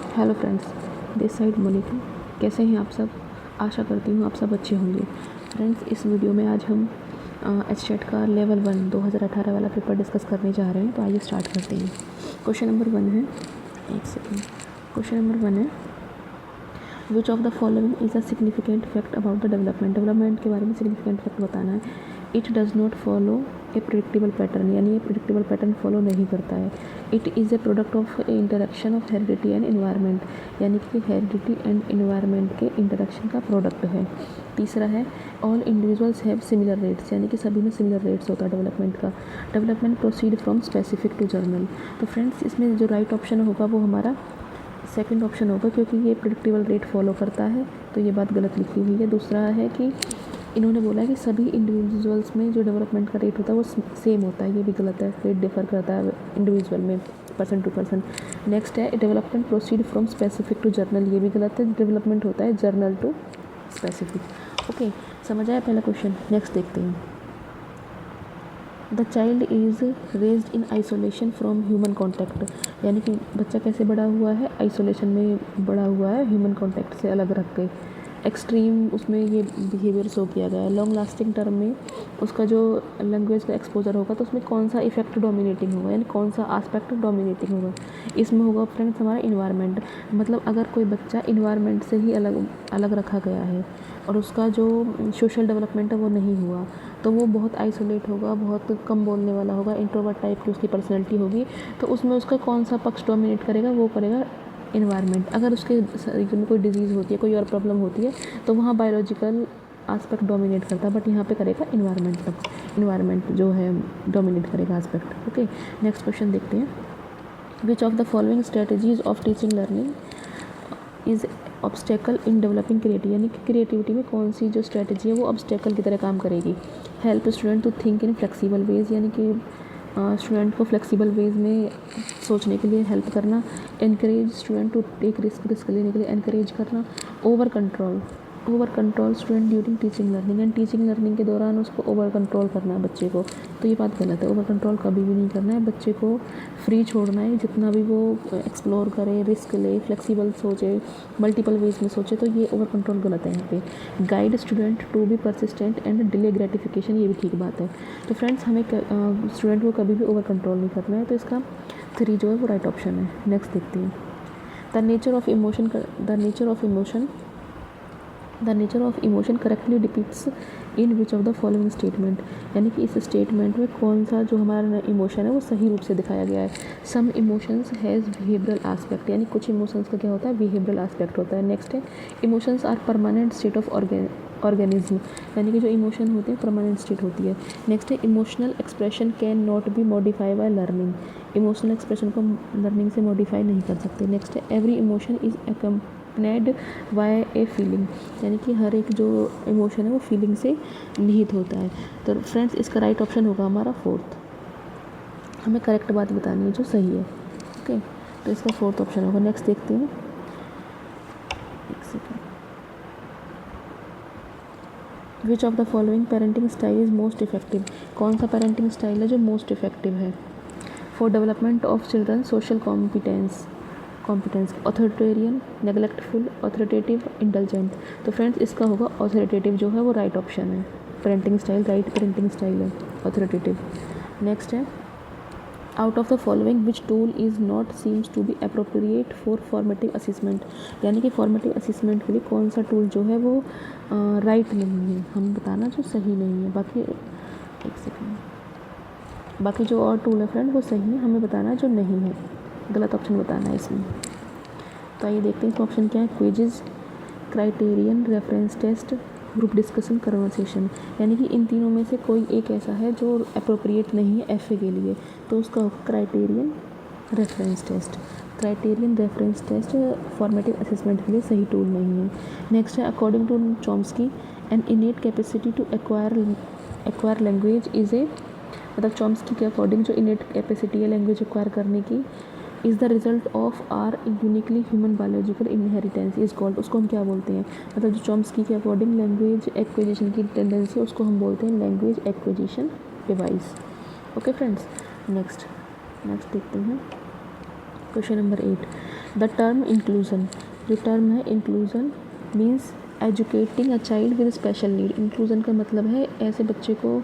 Hello friends, this side Monika. कैसे हैं आप सब? आशा करती हूँ आप सब अच्छे होंगे। फ्रेंड्स, इस वीडियो में आज हम एचटेट का लेवल 1 2018 वाला पेपर डिस्कस करने जा रहे हैं। तो आइए स्टार्ट करते हैं। क्वेश्चन नंबर 1 है, एक सेकेंड। क्वेश्चन नंबर 1 है, विच of the following is a significant fact about the development के बारे में सिग्निफिकेंट फैक्ट बताना है। It does not follow A predictable pattern, यानी ये प्रिडिक्टेबल पैटर्न फॉलो नहीं करता है। It is a product of interaction of heredity and environment, यानी कि हेरिडिटी एंड इन्वायरमेंट के इंटरेक्शन का प्रोडक्ट है। तीसरा है, all individuals have similar rates, यानी कि सभी में सिमिलर रेट्स होता है डेवलपमेंट का। Development proceed from specific to general. तो फ्रेंड्स, इसमें जो राइट ऑप्शन होगा वो हमारा सेकंड ऑप्शन होगा, क्योंकि ये प्रिडिक्टेबल रेट फॉलो करता है, तो ये बात गलत लिखी हुई है। दूसरा है कि इन्होंने बोला है कि सभी इंडिविजुअल्स में जो डेवलपमेंट का रेट होता है वो सेम होता है, ये भी गलत है। रेट डिफर करता है इंडिविजुअल में, पर्सन टू पर्सन। नेक्स्ट है, development proceed from specific to general, ये भी गलत है। डेवलपमेंट होता है जर्नल टू स्पेसिफिक। ओके, समझ आया पहला क्वेश्चन। नेक्स्ट देखते हैं। The child is raised in isolation from human contact, यानी कि बच्चा कैसे बड़ा हुआ है? आइसोलेशन में बड़ा हुआ है, ह्यूमन कॉन्टैक्ट से अलग रख के। एक्सट्रीम उसमें ये बिहेवियर शो किया गया है। लॉन्ग लास्टिंग टर्म में उसका जो लैंग्वेज का एक्सपोजर होगा तो उसमें कौन सा इफेक्ट डोमिनेटिंग होगा, यानी कौन सा आस्पेक्ट डोमिनेटिंग होगा? इसमें होगा फ्रेंड्स हमारा इन्वायरमेंट। मतलब अगर कोई बच्चा इन्वायरमेंट से ही अलग अलग रखा गया है और उसका जो सोशल डेवलपमेंट है वो नहीं हुआ, तो वो बहुत आइसोलेट होगा, बहुत कम बोलने वाला होगा, इंट्रोवर्ट टाइप की उसकी पर्सनैलिटी होगी। तो उसमें उसका कौन सा पक्ष डोमिनेट करेगा? वो करेगा इन्वायरमेंट। अगर उसके शरीर में कोई डिजीज़ होती है, कोई और प्रॉब्लम होती है, तो वहाँ बायोलॉजिकल आस्पेक्ट डोमिनेट करता है, बट यहाँ पे करेगा इन्वायरमेंट जो है डोमिनेट करेगा आस्पेक्ट। ओके, नेक्स्ट क्वेश्चन देखते हैं। Which of the following strategies of teaching learning is obstacle in developing creativity, यानी कि क्रिएटिविटी में कौन सी जो स्ट्रेटजी है वो ऑब्स्टेकल की तरह काम करेगी? Help student to think in flexible ways, यानी कि स्टूडेंट को फ्लेक्सिबल वेज में सोचने के लिए हेल्प करना। Encourage student to take risk लेने के लिए एनकरेज करना। Over control student during teaching learning, and teaching learning के दौरान उसको ओवर कंट्रोल करना है बच्चे को, तो ये बात गलत है। ओवर कंट्रोल कभी भी नहीं करना है, बच्चे को फ्री छोड़ना है, जितना भी वो एक्सप्लोर करे, रिस्क ले, फ्लेक्सिबल सोचे, मल्टीपल वेज में सोचे, तो ये ओवर कंट्रोल गलत है यहाँ पे। Guide student to be persistent and delay gratification, ये भी ठीक बात है। तो फ्रेंड्स, हमें स्टूडेंट को कभी भी ओवर कंट्रोल नहीं करना है, तो इसका 3 जो है वो राइट ऑप्शन है। नेक्स्ट देखते हैं। The nature of emotion correctly depicts in which of the following statement, यानी कि इस स्टेटमेंट में कौन सा जो हमारा इमोशन है वो सही रूप से दिखाया गया है? Some emotions has behavioural aspect, यानी कुछ इमोशंस का क्या होता है? बिहेवियरल आस्पेक्ट होता है। नेक्स्ट है, emotions are permanent state of organism, यानी कि जो इमोशन होते हैं परमानेंट स्टेट होती है। नेक्स्ट है, emotional expression can not be modify by learning, emotional expression को लर्निंग से मॉडिफाई नहीं कर सकते। नेक्स्ट है, every emotion is accompanied by a feeling, यानी कि हर एक जो इमोशन है वो फीलिंग से निहित होता है। तो फ्रेंड्स, इसका राइट ऑप्शन होगा हमारा 4th। हमें करेक्ट बात बतानी है जो सही है। ओके, तो इसका 4th ऑप्शन होगा। नेक्स्ट देखते हैं। एक second. Which of the following parenting style is most effective, कौन सा पेरेंटिंग स्टाइल है जो मोस्ट इफेक्टिव है? For development of children social competence, authoritarian, neglectful, authoritative, intelligent. तो फ्रेंड्स, इसका होगा ऑथोरिटेटिव जो है वो राइट ऑप्शन है। Parenting style, right parenting style है ऑथोरिटेटिव। नेक्स्ट है, out of the following which tool is not seems to be appropriate for formative assessment, यानी कि फॉर्मेटिव असेसमेंट के लिए कौन सा टूल जो है वो राइट नहीं है, हम बताना जो सही नहीं है। बाकी एक सेकेंड, बाकी जो और टूल है फ्रेंड वो सही है, हमें बताना जो नहीं है, गलत ऑप्शन बताना है इसमें। तो आइए देखते हैं इसका ऑप्शन क्या है। Quiz, criterion, reference test, group discussion, conversation, यानी कि इन तीनों में से कोई एक ऐसा है जो अप्रोप्रिएट नहीं है एफ के लिए, तो उसका criterion reference test. Criterion reference test formative assessment के लिए सही टूल नहीं है। नेक्स्ट है, according to Chomsky an innate capacity to acquire language is a, मतलब चॉम्स्की के अकॉर्डिंग जो इनेट कैपेसिटी है लैंग्वेज एक्वायर करने की, is the result of our uniquely human biological inheritance is called, उसको हम क्या बोलते हैं? मतलब जो चॉम्स्की के अकॉर्डिंग लैंग्वेज एक्विजिशन की टेंडेंसी है उसको हम बोलते हैं language acquisition device. Okay friends, next देखते हैं। Question number 8, the term inclusion, जो टर्म है inclusion means educating a child with special need. Inclusion का मतलब है ऐसे बच्चे को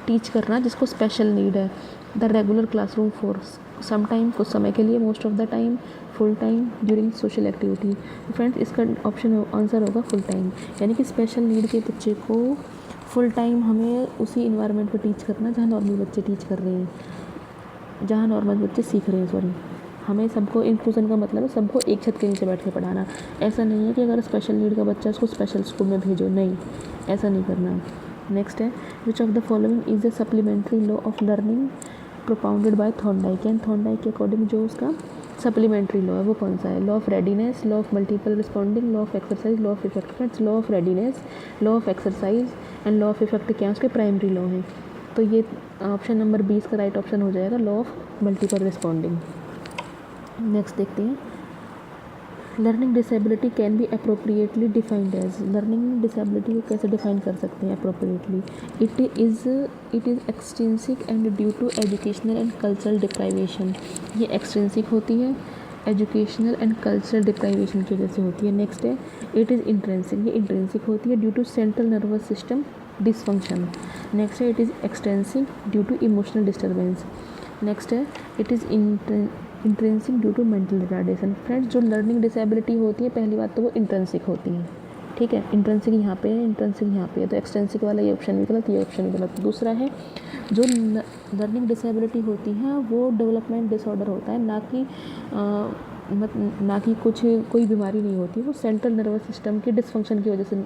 टीच करना जिसको स्पेशल नीड है। The regular classroom for some time, कुछ समय के लिए, most of the time, full time, during social activity. Friends इसका ऑप्शन आंसर होगा फुल टाइम, यानी कि स्पेशल नीड के बच्चे को फुल टाइम हमें उसी इन्वायरमेंट पर टीच करना जहाँ नॉर्मल बच्चे टीच कर रहे हैं, जहाँ नॉर्मल बच्चे सीख रहे हैं। सॉरी, हमें सबको इंक्लूजन का मतलब है सबको एक छत के नीचे बैठ के पढ़ाना। ऐसा नहीं है कि अगर स्पेशल नीड का बच्चा उसको स्पेशल स्कूल में भेजो, नहीं, ऐसा नहीं करना है। नेक्स्ट है विच of the following is a supplementary law of learning propounded bye Thorndike. And Thorndike के अकॉर्डिंग जो उसका सप्लीमेंट्री लॉ है वो कौन सा है? Law of readiness, law of multiple responding, law of exercise, law of effect. Friends law of readiness, law of exercise and law of effect क्या है? उसके प्राइमरी लॉ हैं। तो ये ऑप्शन नंबर 20 का राइट ऑप्शन हो जाएगा, law of multiple responding. Next देखते हैं, learning disability can be appropriately defined as. Learning disability को कैसे डिफाइन कर सकते हैं appropriately? It is extrinsic and due to educational and cultural deprivation. ये एक्सट्रिंसिक होती है, एजुकेशनल एंड कल्चरल डिप्राइवेशन की वजह से होती है। नेक्स्ट है इट इज़ इंट्रेंसिक, ये इंट्रेंसिक होती है due to central nervous system dysfunction. Next है it is extrinsic due to emotional disturbance. Next है it is intrinsic due to mental retardation. Friends जो लर्निंग डिसेबिलिटी होती है पहली बात तो वो इंट्रेंसिक होती है, ठीक है, इंट्रेंसिक यहाँ पे है, इंट्रेंसिक यहाँ पे है, तो एक्सटेंसिक वाला ये ऑप्शन भी गलत, ये ऑप्शन भी गलत। दूसरा है जो लर्निंग डिसेबिलिटी होती है वो डेवलपमेंट डिसऑर्डर होता है, ना कि कुछ कोई बीमारी नहीं होती, वो सेंट्रल नर्वस सिस्टम के डिसफंक्शन की वजह से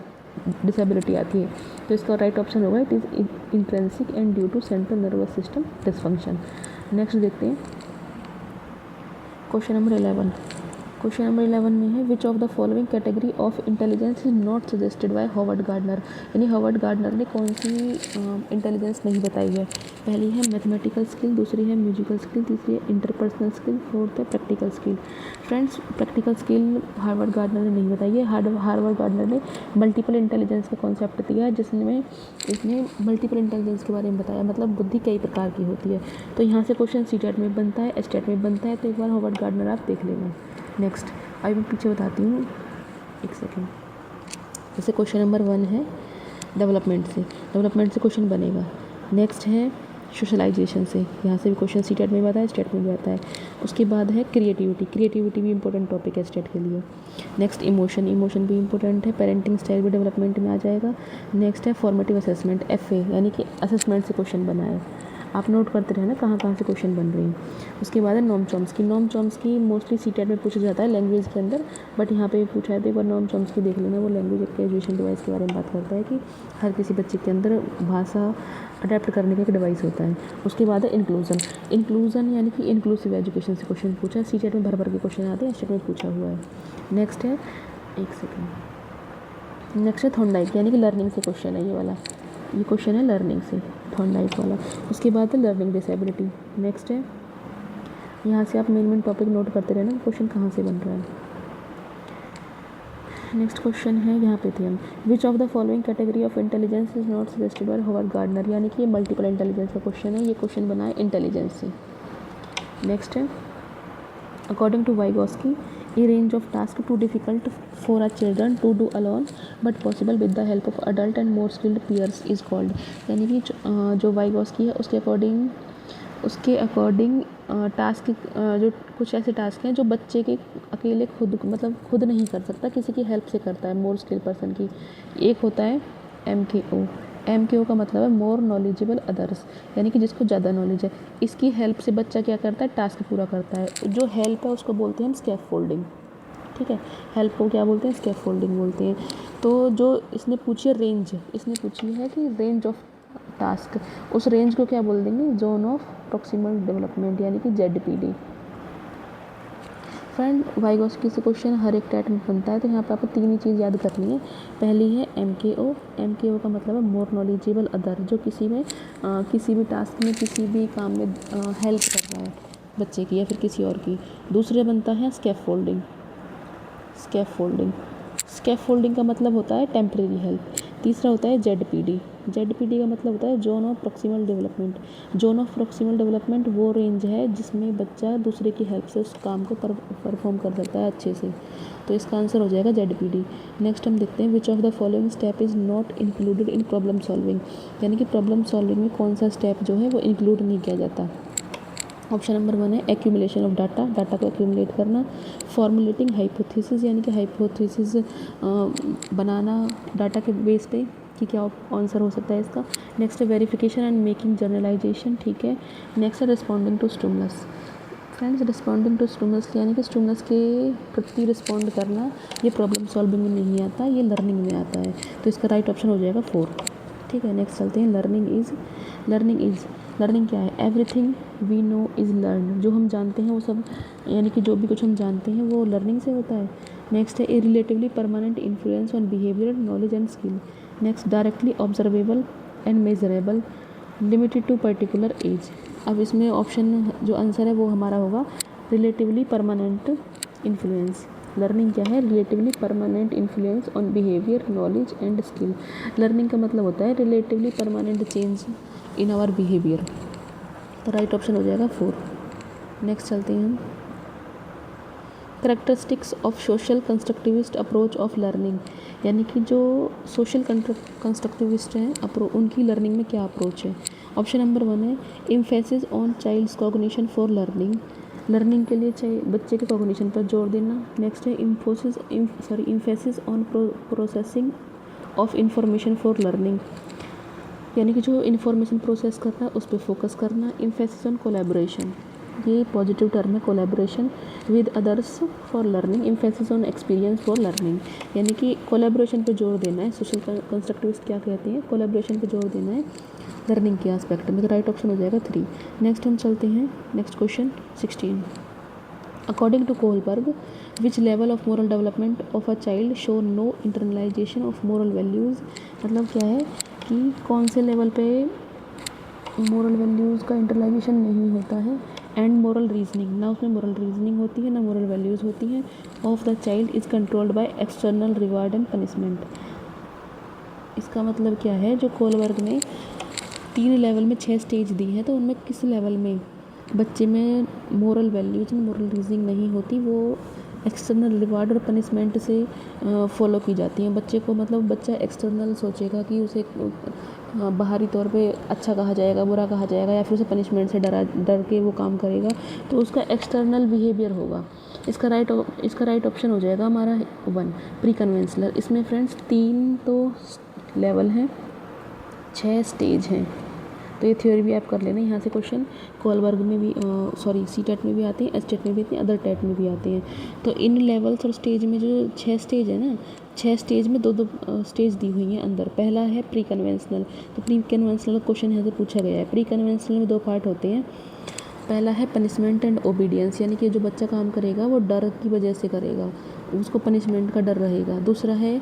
डिसेबिलिटी आती है। तो इसका राइट ऑप्शन होगा it is intrinsic and due to central nervous system dysfunction. Next देखते हैं क्वेश्चन नंबर 11। क्वेश्चन नंबर 11 में है विच of the following category of intelligence is not suggested by Harvard gardener. यानी हार्वर्ड गार्डनर ने कौन सी intelligence नहीं बताई है? पहली है मैथमेटिकल स्किल, दूसरी है म्यूजिकल स्किल, तीसरी है इंटरपर्सनल स्किल, फोर्थ है practical skill. Friends practical skill Harvard gardener ने नहीं बताई है। हार्वर्ड गार्डनर ने मल्टीपल इंटेलिजेंस का कॉन्सेप्ट दिया है जिसमें इसने मल्टीपल इंटेलिजेंस के बारे में बताया, मतलब बुद्धि कई प्रकार की होती है। तो यहाँ से क्वेश्चन सीटेट में बनता है, एचटेट में बनता है, तो एक बार हार्वर्ड गार्डनर आप देख लेना। नेक्स्ट अभी मैं पीछे बताती हूँ, एक सेकेंड। जैसे क्वेश्चन नंबर 1 है डेवलपमेंट से क्वेश्चन बनेगा। नेक्स्ट है सोशलाइजेशन से, यहाँ से भी क्वेश्चन सी टेट में भी आता है, स्टेट में भी आता है। उसके बाद है क्रिएटिविटी भी इंपॉर्टेंट टॉपिक है स्टेट के लिए। नेक्स्ट इमोशन भी इंपॉर्टेंट है, पेरेंटिंग स्टाइल भी डेवलपमेंट में आ जाएगा। नेक्स्ट है फॉर्मेटिव असेसमेंट, FA यानी कि असेसमेंट से क्वेश्चन बना है, आप नोट करते रहना कहाँ से क्वेश्चन बन रहे हैं। उसके बाद है नॉम चॉम्स्की मोस्टली सीटेट में पूछा जाता है लैंग्वेज के अंदर, बट यहाँ पे पूछा है तो एक बार नॉम चॉम्स्की देख लेना। वो लैंग्वेज एक्विजिशन डिवाइस के बारे में बात करता है कि हर किसी बच्चे के अंदर भाषा अडेप्ट करने का एक डिवाइस होता है। उसके बाद है इंक्लूजन यानी कि इंक्लूसिव एजुकेशन से क्वेश्चन पूछा है, सीटेट में भर के क्वेश्चन आते हैं, स्टेट में पूछा हुआ है। नेक्स्ट है नेक्स्ट है थॉर्नडाइक यानी कि लर्निंग से क्वेश्चन है, ये वाला ये क्वेश्चन है लर्निंग से, थॉर्नडाइक वाला। उसके बाद है लर्निंग डिसेबिलिटी। नेक्स्ट है यहाँ से आप मेन टॉपिक नोट करते रहना क्वेश्चन कहाँ से बन रहा है। नेक्स्ट क्वेश्चन है यहाँ पे थे हम, विच of the following category of intelligence is not suggested by Harvard gardener, यानी कि ये मल्टीपल इंटेलिजेंस का क्वेश्चन है, ये क्वेश्चन बना है इंटेलिजेंस से। नेक्स्ट है according to Vygotsky a range of tasks too difficult for a children to do alone but possible with the help of adult and more skilled peers is called। यानी कि जो Vygotsky है उसके according task जो कुछ ऐसे task हैं जो बच्चे के अकेले खुद नहीं कर सकता, किसी की हेल्प से करता है, मोर स्किल पर्सन की। एक होता है MKO का मतलब है मोर नॉलेजेबल अदर्स, यानी कि जिसको ज़्यादा नॉलेज है, इसकी हेल्प से बच्चा क्या करता है, टास्क पूरा करता है। जो हेल्प है उसको बोलते हैं हम स्कैफोल्डिंग, ठीक है, हेल्प को क्या बोलते हैं, स्कैफोल्डिंग बोलते हैं। तो जो इसने पूछी है कि रेंज ऑफ टास्क, उस रेंज को क्या बोल देंगे, जोन ऑफ प्रॉक्सिमल डेवलपमेंट यानी कि ZPD। फ्रेंड वाइगोस्की से क्वेश्चन हर एक टैट में बनता है, तो यहाँ पर आपको 3 ही चीज़ याद करनी है। पहली है MKO का मतलब है मोर नॉलेजेबल अदर, जो किसी भी टास्क में किसी भी काम में हेल्प कर रहा है बच्चे की या फिर किसी और की। दूसरे बनता है स्कैफोल्डिंग का मतलब होता है टेम्परेरी हेल्प। तीसरा होता है ZPD, ZPD का मतलब होता है zone of proximal development. Zone of proximal development वो रेंज है जिसमें बच्चा दूसरे की हेल्प से उस काम को परफॉर्म कर सकता है अच्छे से। तो इसका आंसर हो जाएगा ZPD। नेक्स्ट हम देखते हैं which of the following step is not included in problem solving, यानी कि प्रॉब्लम सॉल्विंग में कौन सा स्टेप जो है वो इंक्लूड नहीं किया जाता। ऑप्शन नंबर 1 है एक्यूमुलेशन ऑफ डाटा, डाटा को एक्यूमुलेट करना। फॉर्मुलेटिंग हाइपोथेसिस, यानी कि हाइपोथेसिस बनाना डाटा के बेस पे कि क्या आंसर हो सकता है इसका। नेक्स्ट है वेरिफिकेशन एंड मेकिंग जर्नलाइजेशन, ठीक है। नेक्स्ट है responding to stimulus. Friends responding to stimulus यानी कि स्टिमुलस के प्रति रिस्पॉन्ड करना, ये प्रॉब्लम सॉल्विंग में नहीं आता, ये लर्निंग में आता है। तो इसका राइट ऑप्शन हो जाएगा 4, ठीक है। नेक्स्ट चलते हैं लर्निंग क्या है? Everything we know is learn, जो हम जानते हैं वो सब, यानी कि जो भी कुछ हम जानते हैं वो लर्निंग से होता है। नेक्स्ट है a relatively permanent influence on behaviour, knowledge and skill. Next directly observable and measurable, limited to particular age. अब इसमें ऑप्शन जो आंसर है वो हमारा होगा रिलेटिवली परमानेंट इन्फ्लुएंस। लर्निंग क्या है? Relatively permanent influence on behaviour, knowledge and skill. Learning का मतलब होता है relatively permanent change in our behaviour. तो राइट ऑप्शन हो जाएगा 4। नेक्स्ट चलते हैं हम characteristics of social constructivist approach of learning, यानी कि जो सोशल कंस्ट्रक्टिविस्ट हैं उनकी लर्निंग में क्या अप्रोच है। ऑप्शन नंबर 1 है emphasis on child's cognition for learning, learning के लिए चाहिए बच्चे के कॉग्निशन पर जोर देना। नेक्स्ट है emphasis on processing of information for learning, यानी कि जो इन्फॉर्मेशन प्रोसेस करता है उस पर फोकस करना। एम्फेसिस ऑन कोलैबोरेशन, ये पॉजिटिव टर्म है, collaboration with others for learning. Emphasis on experience for learning, यानी कि कोलैबोरेशन पे जोर देना है। सोशल कंस्ट्रक्टिविस्ट क्या कहते हैं? कोलैबोरेशन पे जोर देना है लर्निंग के एस्पेक्ट में। तो राइट ऑप्शन हो जाएगा 3। नेक्स्ट हम चलते हैं next question 16। According to Kohlberg which level of moral development of a child show no internalisation of moral values, मतलब क्या है कि कौन से लेवल पे मोरल वैल्यूज़ का इंटरलाइजेशन नहीं होता है। एंड मोरल रीजनिंग, ना उसमें मोरल रीजनिंग होती है ना मोरल वैल्यूज़ होती हैं। Of the child is controlled by external reward and punishment. इसका मतलब क्या है? जो कोहलबर्ग ने 3 लेवल में 6 स्टेज दी है, तो उनमें किस लेवल में बच्चे में मोरल वैल्यूज मोरल रीजनिंग नहीं होती, वो एक्सटर्नल रिवार्ड और पनिशमेंट से फॉलो की जाती हैं। बच्चे को मतलब बच्चा एक्सटर्नल सोचेगा कि उसे बाहरी तौर पे अच्छा कहा जाएगा, बुरा कहा जाएगा, या फिर उसे पनिशमेंट से डर के वो काम करेगा, तो उसका एक्सटर्नल बिहेवियर होगा। इसका राइट ऑप्शन हो जाएगा हमारा 1 प्री कन्वेंशनल। इसमें फ्रेंड्स 3 तो लेवल हैं, 6 स्टेज हैं। तो ये थ्योरी भी आप कर लेना। यहाँ से क्वेश्चन कोहलबर्ग में भी सीटेट में भी आते हैं, एसटेट में भी आते हैं, अदर टेट में भी आते हैं। तो इन लेवल्स और स्टेज में जो 6 स्टेज है ना, 6 स्टेज में 2-2 स्टेज दी हुई हैं अंदर। पहला है प्री कन्वेंशनल, तो प्री कन्वेंशनल क्वेश्चन यहाँ से पूछा गया है। प्री कन्वेंशनल में 2 पार्ट होते हैं। पहला है पनिशमेंट एंड ओबीडियंस, यानी कि जो बच्चा काम करेगा वो डर की वजह से करेगा, उसको पनिशमेंट का डर रहेगा। दूसरा है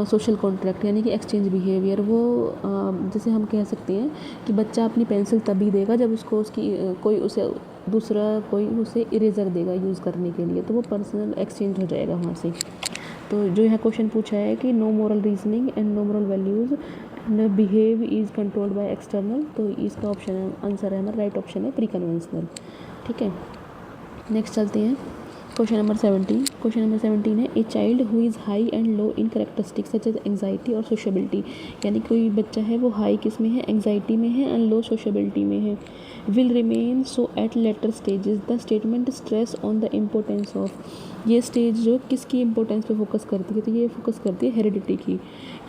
सोशल कॉन्ट्रैक्ट, यानी कि एक्सचेंज बिहेवियर, वो जैसे हम कह सकते हैं कि बच्चा अपनी पेंसिल तभी देगा जब उसको उसकी कोई उसे इरेजर देगा यूज़ करने के लिए, तो वो पर्सनल एक्सचेंज हो जाएगा वहाँ से। तो जो यहाँ क्वेश्चन पूछा है कि no moral reasoning and no moral values and behave is controlled by external, तो इसका ऑप्शन आंसर है हमारा राइट ऑप्शन है प्री कन्वेंशनल, ठीक है। नेक्स्ट चलते हैं क्वेश्चन नंबर 17। क्वेश्चन नंबर 17 है a child who is high and low in characteristics such as anxiety और सोशेबिलिटी, यानी कोई बच्चा है वो हाई किस में है? एंग्जाइटी में है, एंड लो सोशेबिलिटी में है। Will remain so at later stages, the statement stress on the importance of, ये स्टेज जो किसकी इंपॉर्टेंस पे फोकस करती है? तो ये फोकस करती है हेरिडिटी की,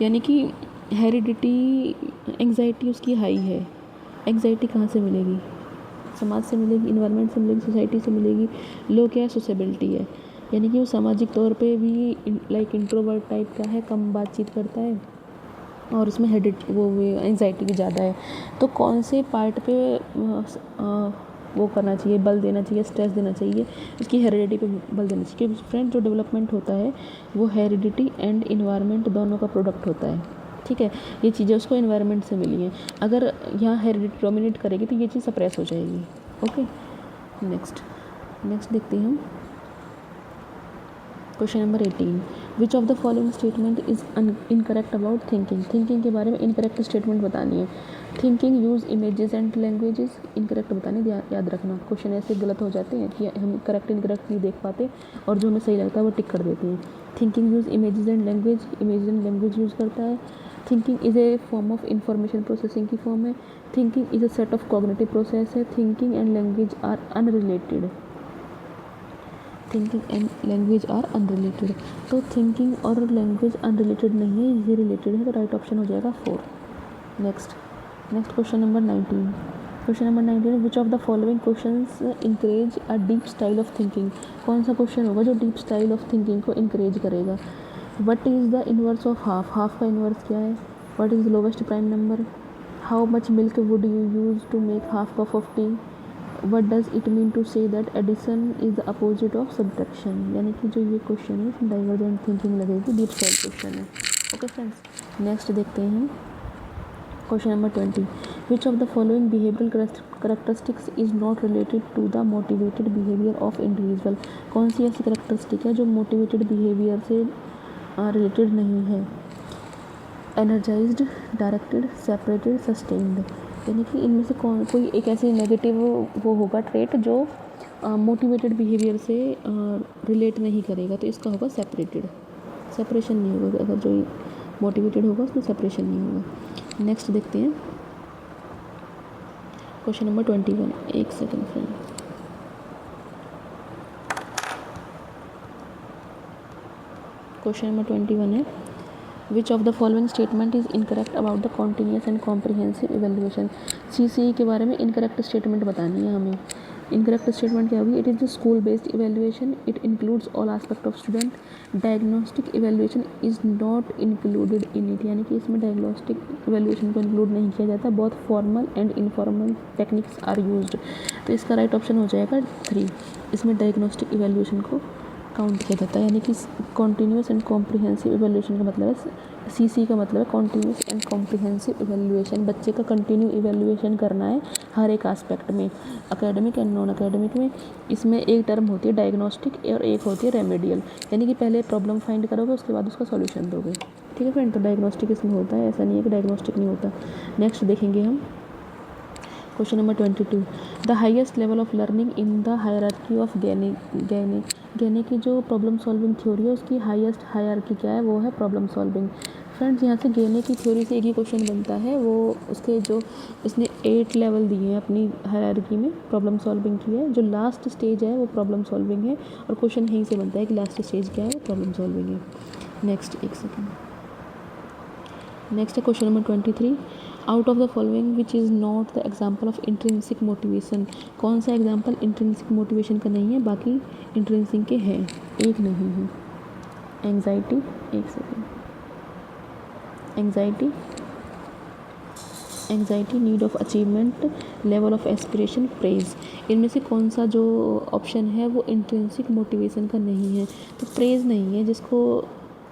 यानी कि हेरिडिटी एंग्जाइटी उसकी हाई है। एंग्जाइटी कहाँ से मिलेगी? समाज से मिलेगी, इन्वायरमेंट से मिलेगी, सोसाइटी से मिलेगी। लो क्या है? सोशेबिलिटी है, यानी कि वो सामाजिक तौर पे भी लाइक इंट्रोवर्ट टाइप का है, कम बातचीत करता है, और उसमें एंग्जाइटी भी ज़्यादा है। तो कौन से पार्ट पे वो करना चाहिए, बल देना चाहिए, स्ट्रेस देना चाहिए? उसकी हेरिडिटी पे बल देना चाहिए, क्योंकि फ्रेंड जो डेवलपमेंट होता है वो हेरिडिटी एंड इन्वायरमेंट दोनों का प्रोडक्ट होता है, ठीक है। ये चीज़ें उसको इन्वायरमेंट से मिली हैं। अगर यहाँ हेरिडिटी डोमिनेट करेगी तो ये चीज़ सप्रेस हो जाएगी, ओके। नेक्स्ट देखते हैं हम question number 18। Which of the following statement is incorrect about thinking, thinking के बारे में इनकरेक्ट स्टेटमेंट बतानी है। Thinking use images and languages, incorrect बतानी, याद रखना। क्वेश्चन ऐसे गलत हो जाते हैं कि हम करेक्ट इनकरेक्ट नहीं देख पाते और जो हमें सही लगता है वो टिक कर देते हैं। Thinking use images and language, image and language use करता है। Thinking is a form of information processing की फॉर्म है। Thinking is a set of cognitive process है। Thinking and language are unrelated, thinking and language are unrelated. तो thinking और language unrelated नहीं है, ये रिलेटेड है, तो राइट ऑप्शन हो जाएगा 4। Next question number 19। Question number 19, which of the following questions encourage a deep style of thinking, कौन सा क्वेश्चन होगा जो डीप स्टाइल ऑफ थिंकिंग को इंकरेज करेगा। What is the inverse of half, half का inverse क्या है। What is the lowest prime number. How much milk would you use to make half cup of tea. What does it mean to say that addition is the opposite of subtraction. यानी कि जो ये question है इसमें divergent thinking लगेगी, deep style question है। Okay friends, next देखते हैं question number 20। Which of the following behavioural characteristics is not related to the motivated behaviour of individual, कौन सी ऐसी करेक्टरिस्टिक है जो मोटिवेटेड बिहेवियर से रिलेटेड नहीं है। एनर्जाइज्ड, डायरेक्टेड, सेपरेटेड, सस्टेन्ड, यानी कि इनमें से कोई एक ऐसी नेगेटिव वो होगा ट्रेट जो मोटिवेटेड बिहेवियर से रिलेट नहीं करेगा, तो इसका होगा सेपरेटेड, सेपरेशन नहीं होगा। अगर जो मोटिवेटेड होगा उसमें सेपरेशन नहीं होगा। नेक्स्ट देखते हैं क्वेश्चन नंबर 21। एक सेकेंड फ्रेंड, क्वेश्चन नंबर 21 है, विच of the following statement is incorrect about the continuous and comprehensive evaluation. CCE के बारे में इनकरेक्ट स्टेटमेंट बतानी है हमें। इनकरेक्ट स्टेटमेंट क्या होगी। It is the school based evaluation, it includes all aspect of student. Diagnostic evaluation is not included in it, यानी कि इसमें डायग्नोस्टिक इवेल्युएशन को इंक्लूड नहीं किया जाता। बहुत formal and informal techniques are used, तो इसका राइट ऑप्शन हो जाएगा 3। इसमें डायग्नोस्टिक इवेल्युएशन को काउंट किया जाता है, यानी कि कॉन्टीन्यूस एंड कॉम्प्रिहेंसिव इवेल्युएशन का मतलब है, CC का मतलब है कॉन्टीन्यूस एंड कॉम्प्रिहेंसिव इवेल्युएशन। बच्चे का कंटिन्यू इवेल्युएशन करना है हर एक एस्पेक्ट में, एकेडमिक एंड नॉन एकेडमिक में। इसमें एक टर्म होती है डायग्नोस्टिक और एक होती है रेमेडियल, यानी कि पहले प्रॉब्लम फाइंड करोगे उसके बाद उसका सॉल्यूशन दोगे। ठीक है फ्रेंड, तो डायग्नोस्टिक इसमें होता है, ऐसा नहीं है कि डायग्नोस्टिक नहीं होता। नेक्स्ट देखेंगे हम question number 22। The highest level of learning in the hierarchy of गैने की जो प्रॉब्लम सॉल्विंग थ्योरी है उसकी हाईएस्ट हायरार्की क्या है, वो है प्रॉब्लम सॉल्विंग। फ्रेंड्स, यहाँ से गैने की थ्योरी से एक ही क्वेश्चन बनता है, वो उसके जो इसने 8 लेवल दिए हैं अपनी हायरार्की में प्रॉब्लम सॉल्विंग की है। जो लास्ट स्टेज है वो प्रॉब्लम सॉल्विंग है और क्वेश्चन यहीं से बनता है कि लास्ट स्टेज क्या है, प्रॉब्लम सॉल्विंग है। नेक्स्ट एक सेकेंड, नेक्स्ट है question number 23। Out of the following which is not the example of intrinsic motivation, कौन सा एग्जाम्पल इंट्रिंसिक मोटिवेशन का नहीं है, बाकी इंट्रिंसिक के हैं, एक नहीं है। एंग्जाइटी, एक second, anxiety, need of achievement, level of aspiration, praise, इनमें से कौन सा जो ऑप्शन है वो इंट्रिंसिक मोटिवेशन का नहीं है। तो प्रेज नहीं है, जिसको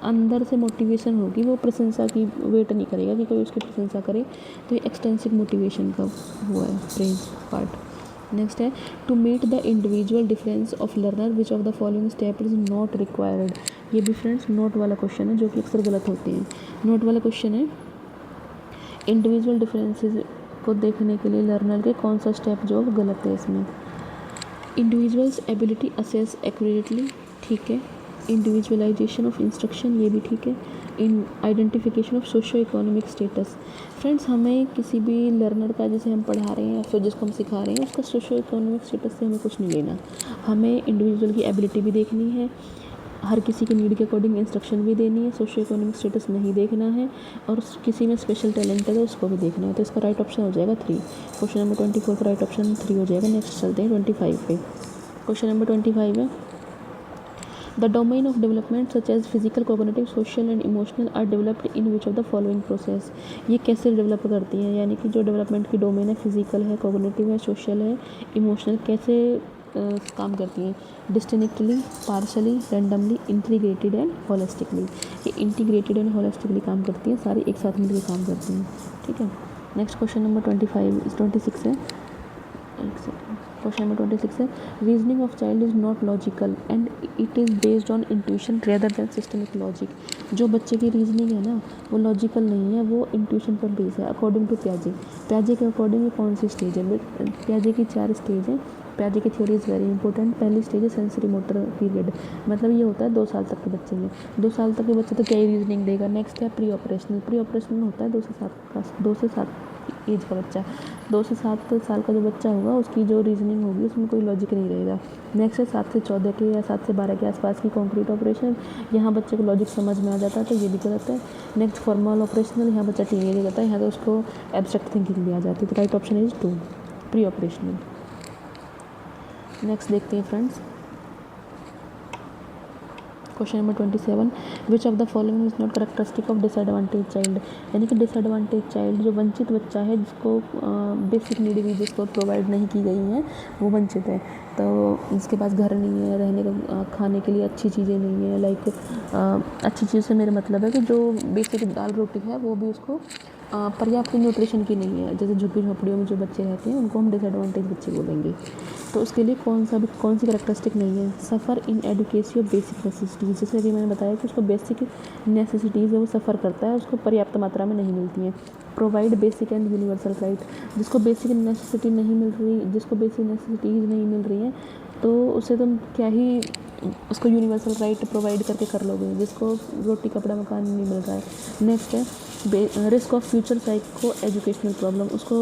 अंदर से मोटिवेशन होगी वो प्रशंसा की वेट नहीं करेगा कि कोई उसकी प्रशंसा करे, तो ये एक्सटेंसिव मोटिवेशन का हुआ है प्रेज पार्ट। नेक्स्ट है to meet the individual difference of learner which of the following step is not required. ये भी फ्रेंड्स नोट वाला क्वेश्चन है जो कि अक्सर गलत होते हैं। नोट वाला क्वेश्चन है इंडिविजुअल डिफरेंसेस को देखने के लिए लर्नर के कौन सा स्टेप जो गलत है इसमें। इंडिविजुअल्स एबिलिटी असेस एक्यूरेटली, ठीक है। इंडिविजुअलाइजेशन ऑफ इंस्ट्रक्शन, ये भी ठीक है। In identification of socio economic status. Friends, हमें किसी भी लर्नर का जैसे हम पढ़ा रहे हैं या फिर जिसको हम सिखा रहे हैं उसका सोशो इकोनॉमिक स्टेटस से हमें कुछ नहीं लेना। हमें इंडिविजुअल की एबिलिटी भी देखनी है, हर किसी के नीड के अकॉर्डिंग इंस्ट्रक्शन भी देनी है, सोशो इकोनॉमिक स्टेटस नहीं देखना है, और किसी में स्पेशल टैलेंट है तो उसको भी देखना है। तो इसका राइट ऑप्शन हो जाएगा 3। क्वेश्चन नंबर 24 का राइट ऑप्शन 3 हो जाएगा। नेक्स्ट चलते हैं 25 पे। क्वेश्चन नंबर 25 है the domain of development such as physical, cognitive, social and emotional are developed in which of the following process. ये कैसे डेवलप करती हैं, यानी कि जो डेवलपमेंट की डोमेन है फिजिकल है, कोग्निटिव है, सोशल है, इमोशनल, कैसे काम करती हैं। Distinctly, partially, randomly, integrated and holistically. ये इंटीग्रेटेड एंड होलिस्टिकली काम करती हैं, सारी एक साथ मिलकर काम करती हैं। ठीक है। नेक्स्ट क्वेश्चन नंबर 26 है, एक सेकेंड, क्वेश्चन नंबर 26 है reasoning of child is not logical and it is based on intuition rather than systemic logic. जो बच्चे की रीजनिंग है ना वो लॉजिकल नहीं है, वो इंट्यूशन पर बेस है अकॉर्डिंग टू प्याजे। प्याजे के अकॉर्डिंग ये कौन सी स्टेज है? प्याजे की 4 स्टेज हैं। प्याजे की थ्योरी इज़ वेरी इंपॉर्टेंट। पहली स्टेज है सेंसरी मोटर पीरियड, मतलब ये होता है 2 साल तक के बच्चे में। 2 साल तक के बच्चे तो क्या ही रीजनिंग देगा। नेक्स्ट है प्री ऑपरेशनल। प्री ऑपरेशनल होता है 2 से 7 एज का बच्चा। 2 से 7 साल का जो बच्चा होगा उसकी जो रीजनिंग होगी उसमें कोई लॉजिक नहीं रहेगा। नेक्स्ट है 7 से 14 के या 7 से 12 के आसपास की कॉन्क्रीट ऑपरेशन। यहाँ बच्चे को लॉजिक समझ में आ जाता है तो ये भी करता है। नेक्स्ट फॉर्मल ऑपरेशनल, यहाँ बच्चा टीनेज हो जाता है, यहाँ तो उसको एब्स्ट्रैक्ट थिंकिंग दी आ जाती है। तो right option is 2 pre operational. Next देखते हैं friends question number 27 which of the following is not characteristic of disadvantage child. यानी कि डिसएडवांटेज चाइल्ड जो वंचित बच्चा है जिसको बेसिक नीड भी जिसको प्रोवाइड नहीं की गई हैं वो वंचित है। तो जिसके पास घर नहीं है, रहने का खाने के लिए अच्छी चीज़ें नहीं है, लाइक अच्छी चीज़ से मेरा मतलब है कि जो बेसिक दाल रोटी है वो भी उसको पर्याप्त न्यूट्रिशन की नहीं है। जैसे झुग्गी झोपड़ियों में जो बच्चे रहते हैं उनको हम डिसएडवांटेज बच्चे बोलेंगे। तो उसके लिए कौन सी करेक्टरिस्टिक नहीं है? सफ़र इन एडुकेसी ऑफ बेसिक नेसेसिटीज़। जैसे अभी मैंने बताया कि उसको बेसिक नेसेसिटीज़ है वो सफ़र करता है, उसको पर्याप्त मात्रा में नहीं मिलती हैं। Provide basic and universal right, जिसको बेसिक नेसेसिटी नहीं मिल रही, जिसको बेसिक नेसेसिटीज़ नहीं मिल रही हैं तो उसे तुम क्या ही उसको यूनिवर्सल राइट प्रोवाइड करके कर लोगे जिसको रोटी कपड़ा मकान नहीं मिल रहा है। नेक्स्ट है risk of future psycho educational problem, उसको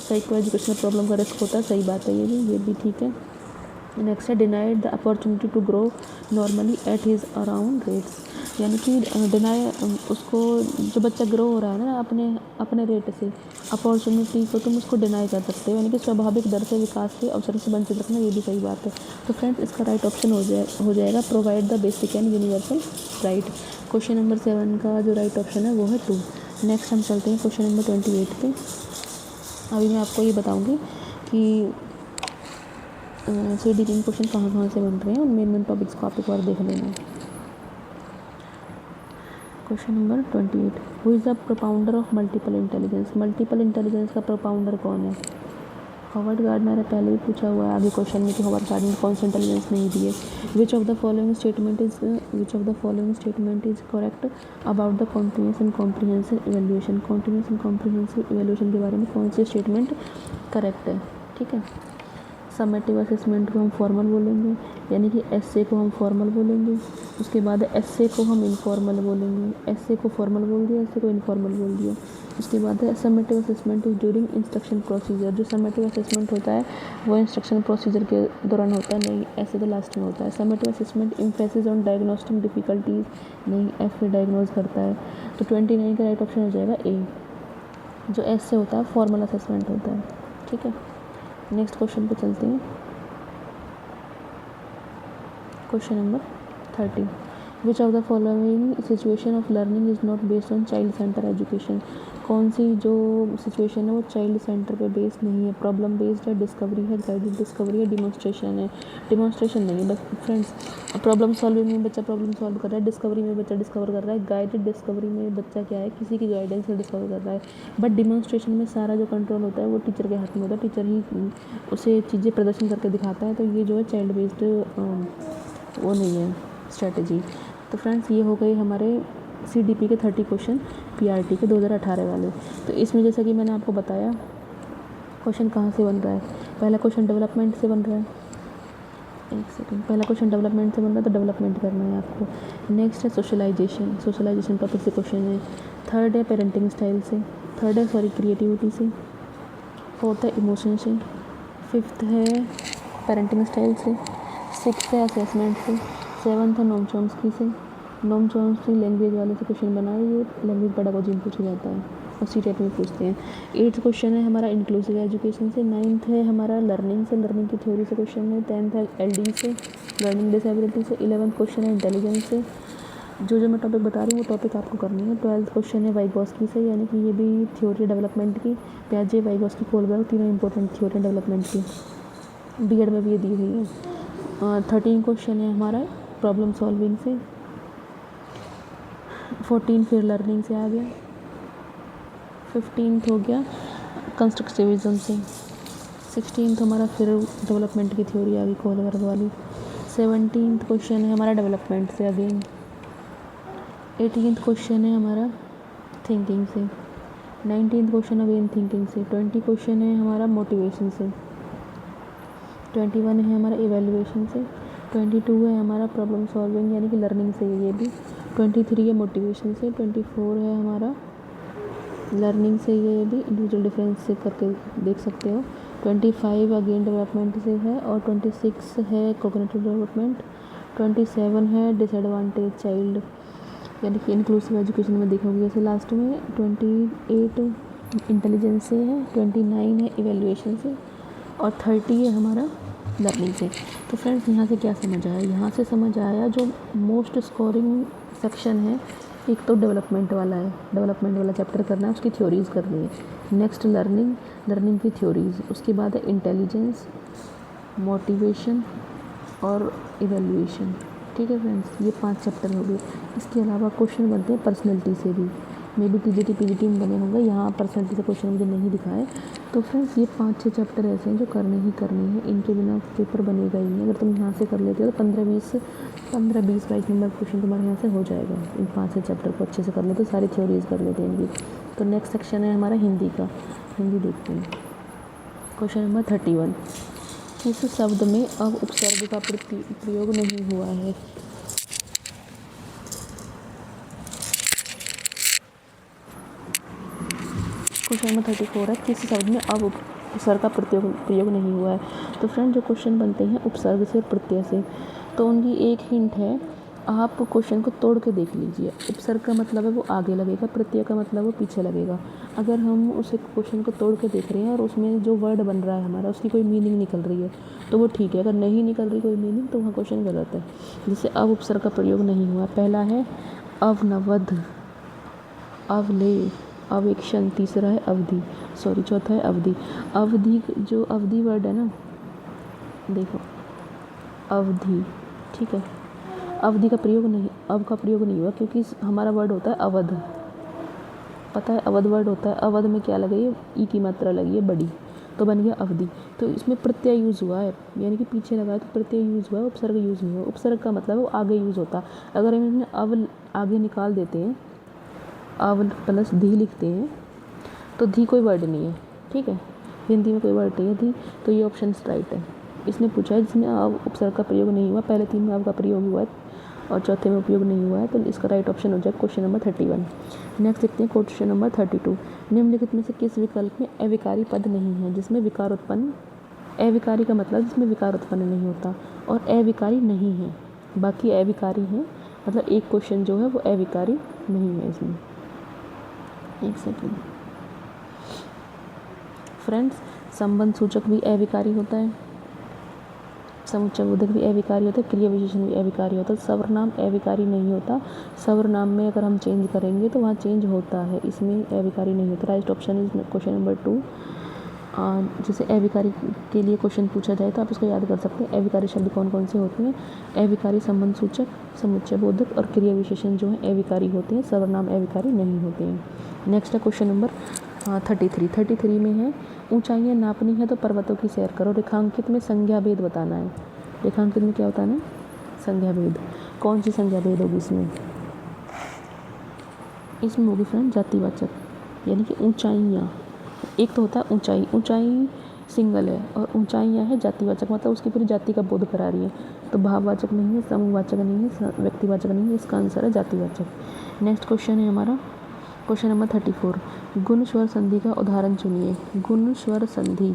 साइको एजुकेशनल प्रॉब्लम का रिस्क होता है। सही बात है, ये भी ठीक है। नेक्स्ट है denied the opportunity to grow normally at his around rates, यानी कि डिनाई उसको जो बच्चा ग्रो हो रहा है ना अपने रेट से, अपॉर्चुनिटी को तुम उसको डिनाई कर सकते हो, यानी कि स्वाभाविक दर से विकास के अवसर से वंचित रखना, ये भी सही बात है। तो फ्रेंड्स इसका राइट ऑप्शन हो जाएगा provide the basic and universal right. Question number 7 का जो राइट ऑप्शन है वो है 2। नेक्स्ट हम चलते हैं क्वेश्चन नंबर 28 पे। अभी मैं आपको ये बताऊँगी कि CDP क्वेश्चन कहाँ से बन रहे हैं और मेन टॉपिक्स को आप एक बार देख लेना। Question number 28 who is the propounder of multiple intelligence. Multiple intelligence का प्रोपाउंडर कौन है? हॉवर्ड गार्डनर है, पहले भी पूछा हुआ है आगे क्वेश्चन में कि हॉवर्ड गार्डनर कौन सा इंटेलिजेंस नहीं दी है। विच of the following statement is correct about the continuous and comprehensive evaluation. Continuous and comprehensive evaluation के बारे में कौन सी स्टेटमेंट करेक्ट है? ठीक है, समेटिव असेसमेंट को हम फॉर्मल बोलेंगे, यानी कि एसए को हम फॉर्मल बोलेंगे। उसके बाद एसए को हम इनफॉर्मल बोलेंगे। एसए को फॉर्मल बोल दिया, एसए को इनफॉर्मल बोल दिया। उसके बाद है summative assessment is during instruction procedure. जो समेटिव असेसमेंट होता है वो इंस्ट्रक्शन प्रोसीजर के दौरान होता है, नहीं ऐसे तो लास्ट में होता है। Summative assessment emphasis on diagnostic difficulties, नहीं एफ पे डायग्नोज करता है। तो 29 का राइट ऑप्शन हो जाएगा ए। जो एस से होता है फॉर्मल असेसमेंट होता है। ठीक है, नेक्स्ट क्वेश्चन पे चलते हैं। Question number 30 which of the following situation of learning is not based on child centre education. कौन सी जो सिचुएशन है वो चाइल्ड सेंटर पे बेस्ड नहीं है? प्रॉब्लम बेस्ड है, डिस्कवरी है, गाइडेड डिस्कवरी है, डिमॉन्स्ट्रेशन है। डिमॉन्स्ट्रेशन नहीं है बस फ्रेंड्स। प्रॉब्लम सॉल्विंग में बच्चा प्रॉब्लम सॉल्व कर रहा है, डिस्कवरी में बच्चा डिस्कवर कर रहा है, गाइडेड डिस्कवरी में बच्चा क्या है किसी की गाइडेंस से डिस्कवर कर रहा है। बट डिमॉन्स्ट्रेशन में सारा जो कंट्रोल होता है वो टीचर के हाथ में होता है, टीचर ही उसे चीज़ें प्रदर्शन करके दिखाता है। तो ये जो है चाइल्ड बेस्ड वो नहीं है स्ट्रेटजी। तो फ्रेंड्स ये हो गई हमारे CDP के 30 क्वेश्चन PRT के 2018 वाले। तो इसमें जैसा कि मैंने आपको बताया क्वेश्चन कहाँ से बन रहा है। पहला क्वेश्चन डेवलपमेंट से बन रहा है, एक सेकंड, पहला क्वेश्चन डेवलपमेंट से बन रहा है तो डेवलपमेंट करना है आपको। नेक्स्ट है सोशलाइजेशन टॉपिक से क्वेश्चन है। थर्ड है पेरेंटिंग स्टाइल से, क्रिएटिविटी से। फोर्थ है इमोशन से। फिफ्थ है पेरेंटिंग स्टाइल से। सिक्स्थ है असेसमेंट से। सेवन्थ है नोम चॉम्स्की से। नोम चॉम्स्की लैंग्वेज वाले से क्वेश्चन बनाए, ये लैंग्वेज पेडागोजी में पूछा जाता है, उसी टाइप में पूछते हैं। 8th क्वेश्चन है हमारा इंक्लूसिव एजुकेशन से। 9th है हमारा लर्निंग से, लर्निंग की थ्योरी से क्वेश्चन है। 10th है LD से, लर्निंग डिसेबिलिटी से। 11th क्वेश्चन है इंटेलिजेंस से। जो मैं टॉपिक बता रही हूँ वो टॉपिक आपको करनी है। 12th क्वेश्चन है वाइगोस्की से, यानी कि ये भी थ्योरी डेवलपमेंट की, प्याजे, वाइगोस्की, कोलबर्ग, तीनों इंपॉर्टेंट थ्योरी डेवलपमेंट की, B.Ed में भी ये दी हुई है। 13 क्वेश्चन है हमारा प्रॉब्लम सॉल्विंग से। 14 फिर लर्निंग से आ गया। 15th हो गया कंस्ट्रक्टिविज्म से। 16th हमारा फिर डेवलपमेंट की थ्योरी आ गई कोहलबर्ग वाली। 17th क्वेश्चन है हमारा डेवलपमेंट से अगेन। 18th क्वेश्चन है हमारा थिंकिंग से। 19th क्वेश्चन अगेन थिंकिंग से। 20 क्वेश्चन है हमारा मोटिवेशन से। 21 है हमारा इवेल्युएशन से। 22 है हमारा प्रॉब्लम सॉल्विंग यानी कि लर्निंग से ये भी। 23 है मोटिवेशन से। 24 है हमारा लर्निंग से ये भी, इंडिविजुअल डिफरेंस से करके देख सकते हो। 25 अगेन डेवलपमेंट से है और 26 है कोग्निटिव डेवलपमेंट। 27 है डिसएडवांटेज चाइल्ड यानी कि इंक्लूसिव एजुकेशन में देखोगे जैसे लास्ट में। 28 इंटेलिजेंस से है। 29 है इवेल्युएशन से और 30 है हमारा लर्निंग से। तो फ्रेंड्स यहाँ से क्या समझ आया? यहाँ से समझ आया जो मोस्ट स्कोरिंग सेक्शन है एक तो डेवलपमेंट वाला है, डेवलपमेंट वाला चैप्टर करना है, उसकी थ्योरीज़ करनी है। नेक्स्ट लर्निंग, लर्निंग की थ्योरीज़। उसके बाद है इंटेलिजेंस, मोटिवेशन और इवेल्युएशन। ठीक है फ्रेंड्स, ये 5 चैप्टर हो गए। इसके अलावा क्वेश्चन बनते हैं पर्सनैलिटी से भी, मे बी टीजीटी पीजीटी में बने होंगे, यहाँ पर्सनैलिटी से क्वेश्चन मुझे नहीं दिखाए। तो फ्रेंड्स ये 5-6 चैप्टर ऐसे हैं जो करने ही करने हैं, इनके बिना पेपर बनेगा ही नहीं। अगर तुम यहाँ से कर लेते हो तो 15-20-22 नंबर क्वेश्चन तुम्हारे यहाँ से हो जाएगा। इन 5-6 चैप्टर को अच्छे से कर लेते, सारी थ्योरीज कर लेते हैं इनकी। तो नेक्स्ट सेक्शन है हमारा हिंदी का। हिंदी देखते हैं। क्वेश्चन नंबर 31, इस शब्द में अब उपसर्ग का प्रयोग नहीं हुआ है। क्वेश्चन नंबर 34 है, किस शब्द में अब उपसर्ग का प्रयोग नहीं हुआ है। तो फ्रेंड जो क्वेश्चन बनते हैं उपसर्ग से और प्रत्यय से, तो उनकी एक हिंट है, आप क्वेश्चन को तोड़ के देख लीजिए। उपसर्ग का मतलब है वो आगे लगेगा, प्रत्यय का मतलब वो पीछे लगेगा। अगर हम उसे क्वेश्चन को तोड़ के देख रहे हैं और उसमें जो वर्ड बन रहा है हमारा उसकी कोई मीनिंग निकल रही है तो वो ठीक है। अगर नहीं निकल रही कोई मीनिंग तो वहाँ क्वेश्चन गलत है। जैसे अब उपसर्ग का प्रयोग नहीं हुआ, पहला है अवनवध, अवले, अवेक्षण, तीसरा है अवधि, चौथा है अवधि। अवधि, जो अवधि वर्ड है ना, देखो अवधि, ठीक है, अवधि का प्रयोग नहीं, अब का प्रयोग नहीं हुआ क्योंकि हमारा वर्ड होता है अवध। पता है अवध वर्ड होता है, अवध में क्या लगी है, ई की मात्रा लगी है बड़ी, तो बन गया अवधि। तो इसमें प्रत्यय यूज़ हुआ है, यानी कि पीछे लगा है तो प्रत्यय यूज़ हुआ है, उपसर्ग यूज़ नहीं हुआ। उपसर्ग का मतलब वो आगे यूज़ होता है। अगर हम इसमें अव आगे निकाल देते हैं, अव प्लस धी लिखते हैं तो धी कोई वर्ड नहीं है, ठीक है, हिंदी में कोई वर्ड नहीं है धी, तो ये ऑप्शन राइट है। इसने पूछा है जिसमें अब उपसर्ग का प्रयोग नहीं हुआ, पहले 3 में अब का प्रयोग हुआ है और चौथे में उपयोग नहीं हुआ है, तो इसका राइट ऑप्शन हो जाए क्वेश्चन नंबर 31। नेक्स्ट देखते हैं क्वेश्चन नंबर 32, निम्नलिखित में से किस विकल्प में अविकारी पद नहीं है जिसमें विकार उत्पन्न, अविकारी का मतलब जिसमें विकार उत्पन्न नहीं होता, और अविकारी नहीं है, बाकी अविकारी हैं, मतलब एक क्वेश्चन जो है वो अविकारी नहीं है इसमें। एक सेकेंड फ्रेंड्स, संबंध सूचक भी अविकारी होता है, समुच्चय बोधक भी अविकारी होता है, क्रिया विशेषण भी अविकारी होता है, सर्वनाम अविकारी नहीं होता। सर्वनाम में अगर हम चेंज करेंगे तो वहाँ चेंज होता है, इसमें अविकारी नहीं होता। Right option is question number 2। जैसे अविकारी के लिए क्वेश्चन पूछा जाए तो आप इसको याद कर सकते हैं। अविकारी शब्द कौन कौन से होते हैं? अविकारी संबंध सूचक, समुच्चय बोधक और क्रिया विशेषण जो है अविकारी होते हैं, सर्वनाम अविकारी नहीं होते हैं। नेक्स्ट है क्वेश्चन नंबर 33 में है, ऊंचाइयाँ नापनी है तो पर्वतों की सैर करो। रेखांकित में संज्ञा भेद बताना है। रेखांकित में क्या बताना है? संज्ञा भेद। कौन सी संज्ञा भेद होगी इसमें? इसमें होगी फ्रेंड जातिवाचक, यानी कि ऊंचाइयाँ। एक तो होता है ऊंचाई, ऊंचाई सिंगल है और ऊंचाइयाँ है जातिवाचक, मतलब उसकी पूरी जाति का बोध करा रही है। तो भाववाचक नहीं है, समूहवाचक नहीं है, व्यक्तिवाचक नहीं है, इसका आंसर है जातिवाचक। नेक्स्ट क्वेश्चन है हमारा क्वेश्चन नंबर 34, गुण स्वर संधि का उदाहरण चुनिए। गुण स्वर संधि,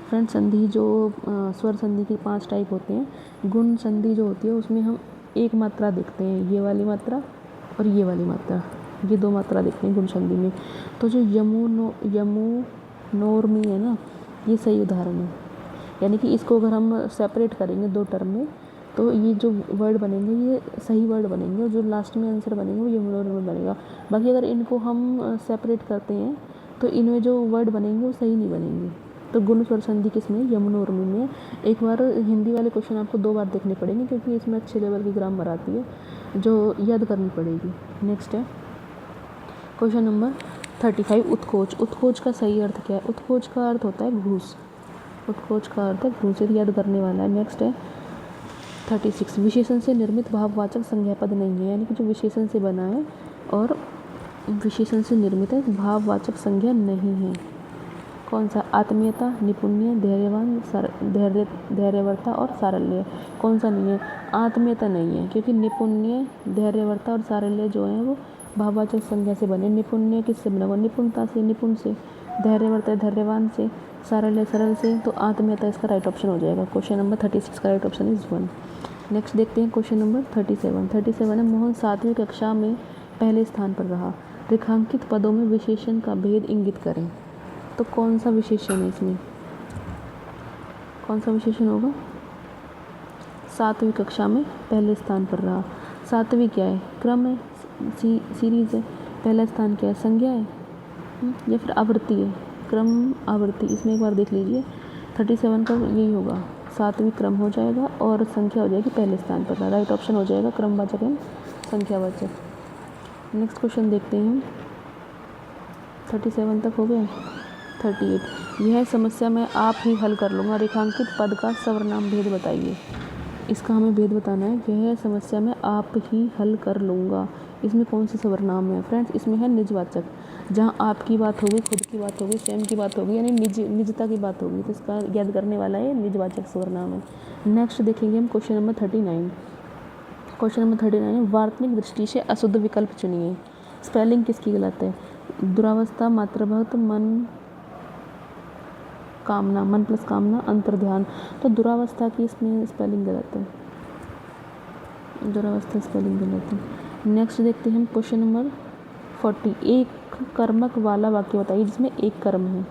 फ्रेंड संधि जो स्वर संधि के 5 टाइप होते हैं। गुण संधि जो होती है उसमें हम एक मात्रा देखते हैं, ये वाली मात्रा और ये वाली मात्रा, ये 2 मात्रा देखते हैं गुण संधि में। तो जो यमुनोर्मी है ना, ये सही उदाहरण है, यानी कि इसको अगर हम सेपरेट करेंगे 2 टर्म में तो ये जो वर्ड बनेंगे ये सही वर्ड बनेंगे और जो लास्ट में आंसर बनेंगे वो यमुनोर्मी बनेगा। बाकी अगर इनको हम सेपरेट करते हैं तो इनमें जो वर्ड बनेंगे वो सही नहीं बनेंगे। तो गुण स्वर संधि किसमें? यमुनोर्मी में। एक बार हिंदी वाले क्वेश्चन आपको 2 बार देखने पड़ेंगे क्योंकि इसमें अच्छे लेवल की ग्रामर आती है जो याद करनी पड़ेगी। नेक्स्ट है क्वेश्चन नंबर 35, उत्कोच। उत्कोच का सही अर्थ क्या है? उत्कोच का अर्थ होता है घूस। उत्कोच का अर्थ है भ्रू से याद करने वाला है। नेक्स्ट है 36, विशेषण से निर्मित भाववाचक संज्ञा पद नहीं है, यानी कि जो विशेषण से बना है और विशेषण से निर्मित है, भाववाचक संज्ञा नहीं है। कौन सा? आत्मीयता, निपुण्य, धैर्यवान, धैर्यवर्ता और सारल्य। कौन सा नहीं है? आत्मीयता नहीं है, क्योंकि निपुण्य, धैर्यवर्ता और सारल्य जो है वो भाववाचक संज्ञा से बने। निपुण्य किससे बना हुआ? निपुणता से, निपुण से। धैर्यवर्ता धैर्यवान से। सारल्य सरल से। तो आत्मीयता इसका राइट ऑप्शन हो जाएगा। क्वेश्चन नंबर 36 का राइट ऑप्शन इज 1। नेक्स्ट देखते हैं क्वेश्चन नंबर 37। 37 है, मोहन 7वीं कक्षा में पहले स्थान पर रहा, रेखांकित पदों में विशेषण का भेद इंगित करें। तो कौन सा विशेषण है इसमें? कौन सा विशेषण होगा? 7वीं कक्षा में पहले स्थान पर रहा। 7वीं क्या है? क्रम है, सीरीज है। पहला स्थान क्या है? संज्ञा है या फिर आवृत्ति है? क्रम, आवृत्ति। इसमें एक बार देख लीजिए 37 का यही होगा, 7वीं क्रम हो जाएगा और संख्या हो जाएगी पहले स्थान पर रहा। राइट ऑप्शन हो जाएगा क्रमवाचक एवं संख्यावाचक। नेक्स्ट क्वेश्चन देखते हैं। 37 तक हो गए। 38, यह समस्या मैं आप ही हल कर लूँगा, रेखांकित पद का सर्वनाम भेद बताइए। इसका हमें भेद बताना है। यह समस्या मैं आप ही हल कर लूँगा, इसमें कौन सा सर्वनाम है? फ्रेंड्स इसमें है निजवाचक। जहाँ आपकी बात होगी, खुद की बात होगी, स्वयं की बात होगी, यानी निजता की बात होगी, तो इसका याद करने वाला है निजवाचक सर्वनाम है। नेक्स्ट देखेंगे हम क्वेश्चन नंबर 39। क्वेश्चन नंबर 39, वार्तनिक दृष्टि से अशुद्ध विकल्प चुनिए। स्पेलिंग किसकी गलत है? दुरावस्था, मातृभक्त, मन कामना, मन प्लस कामना, अंतर्ध्यान। तो दुरावस्था की इसमें स्पेलिंग गलत है, दुरावस्था स्पेलिंग गलत है। नेक्स्ट देखते हैं हम क्वेश्चन नंबर 40, एक कर्मक वाला वाक्य बताइए जिसमें एक कर्म है।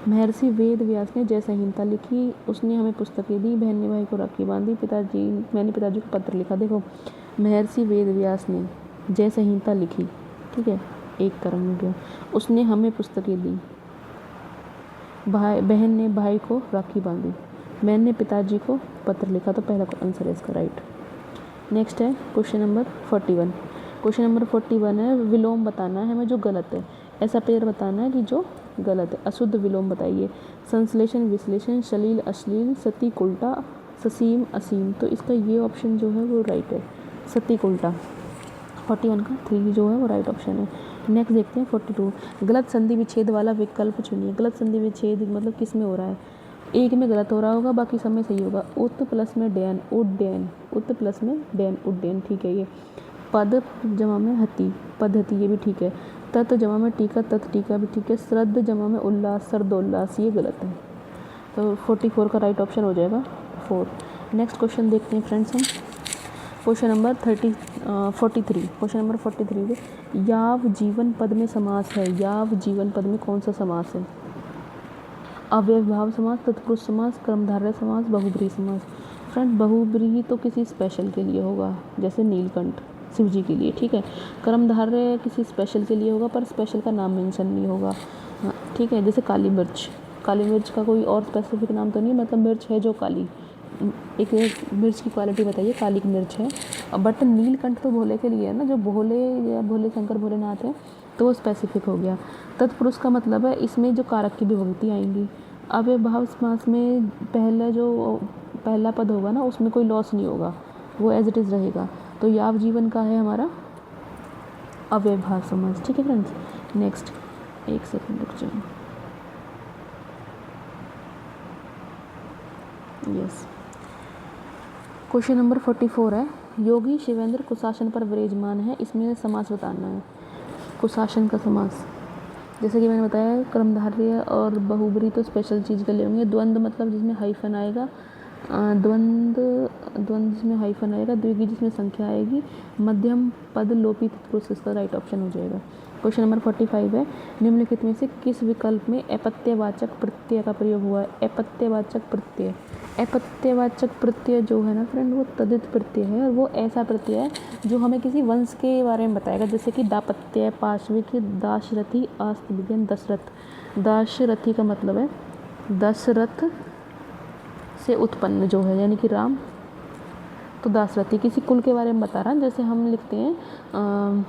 महर्षि वेद व्यास ने जय संहिता लिखी, उसने हमें पुस्तकें दी, बहन ने भाई को राखी बांधी, मैंने पिताजी को पत्र लिखा। देखो महर्षि वेद व्यास ने जय संहिता लिखी, ठीक है, एक कर्म हो गया। उसने हमें पुस्तकें दी, बहन ने भाई को राखी बांधी, मैंने पिताजी को पत्र लिखा। तो पहला आंसर है इसका राइट। नेक्स्ट है क्वेश्चन नंबर 41। क्वेश्चन नंबर 41 है, विलोम बताना है हमें जो गलत है। ऐसा पेयर बताना है कि जो गलत है। अशुद्ध विलोम बताइए। संश्लेषण, विश्लेषण, शलील, अश्लील, सतीक उल्टा, ससीम, असीम। तो इसका ये ऑप्शन जो है वो राइट है, सतीक उल्टा। 41 का 3 जो है वो राइट ऑप्शन है। नेक्स्ट देखते हैं 42, गलत संधि विच्छेद वाला विकल्प चुनिए। गलत संधि विच्छेद मतलब किस में हो रहा है? एक में गलत हो रहा होगा, बाकी सब में सही होगा। उत प्लस में डैन, उड्डयन, उत प्लस में डैन, उड्डयन, ठीक है। ये पद जमा में हति, पद्धति, ये भी ठीक है। तत् जमा में टीका, तत् टीका भी ठीक है। श्रद्ध जमा में उल्लास, सर्दोल्लास, ये गलत है। तो 44 का राइट ऑप्शन हो जाएगा 4। नेक्स्ट क्वेश्चन देखते हैं फ्रेंड्स हम क्वेश्चन नंबर 43। क्वेश्चन नंबर 43 पे याव जीवन पद में समास है। याव जीवन पद में कौन सा समास है? अव्ययभाव समास, तत्पुरुष समास, कर्मधारय समास, बहुब्रीहि समास। फ्रेंड बहुब्रीहि तो किसी स्पेशल के लिए होगा, जैसे नीलकंठ शिव जी के लिए, ठीक है। कर्मधारय किसी स्पेशल के लिए होगा, पर स्पेशल का नाम मेंशन नहीं होगा, हाँ ठीक है। जैसे काली मिर्च, काली मिर्च का कोई और स्पेसिफिक नाम तो नहीं, मतलब मिर्च है जो काली, एक मिर्च की क्वालिटी बताइए, काली मिर्च है। बट नीलकंठ तो भोले के लिए है ना, जो भोले या भोले शंकर भोलेनाथ है, तो वो स्पेसिफिक हो गया। तत्पुरुष का मतलब है इसमें जो कारक की विभक्ति आएंगी। अव्ययभाव समास में पहला पद होगा ना, उसमें कोई लॉस नहीं होगा, वो एज इट इज़ रहेगा। तो याव जीवन का है हमारा अव्ययभाव समास, ठीक है फ्रेंड्स। नेक्स्ट एक सेकंड रुक जाओ, यस। क्वेश्चन नंबर 44 है, योगी शिवेंद्र कुशासन पर विराजमान है, इसमें समास बताना है। कुशासन का समास जैसे कि मैंने बताया, कर्मधारय और बहुब्रीहि तो स्पेशल चीज़ के लिए होंगे। द्वंद्व मतलब जिसमें हाइफन आएगा, द्वंद्व जिसमें हाइफन आएगा, द्विगु जिसमें संख्या आएगी, मध्यम पद लोपी तत्पुरुष, इसका राइट ऑप्शन हो जाएगा। क्वेश्चन नंबर 45 है, निम्नलिखित में से किस विकल्प में अपत्यवाचक प्रत्यय का प्रयोग हुआ है? अपत्यवाचक प्रत्यय, अपत्यवाचक प्रत्यय जो है ना फ्रेंड, वो तदित प्रत्यय है, और वो ऐसा प्रत्यय है जो हमें किसी वंश के बारे में बताएगा, जैसे कि दापत्य, पाश्विक, दाशरथी, आस्तिविज्ञान, दशरथ। दाशरथी का मतलब है दशरथ से उत्पन्न जो है, यानी कि राम। तो दाशरथी किसी कुल के बारे में बता रहा है, जैसे हम लिखते हैं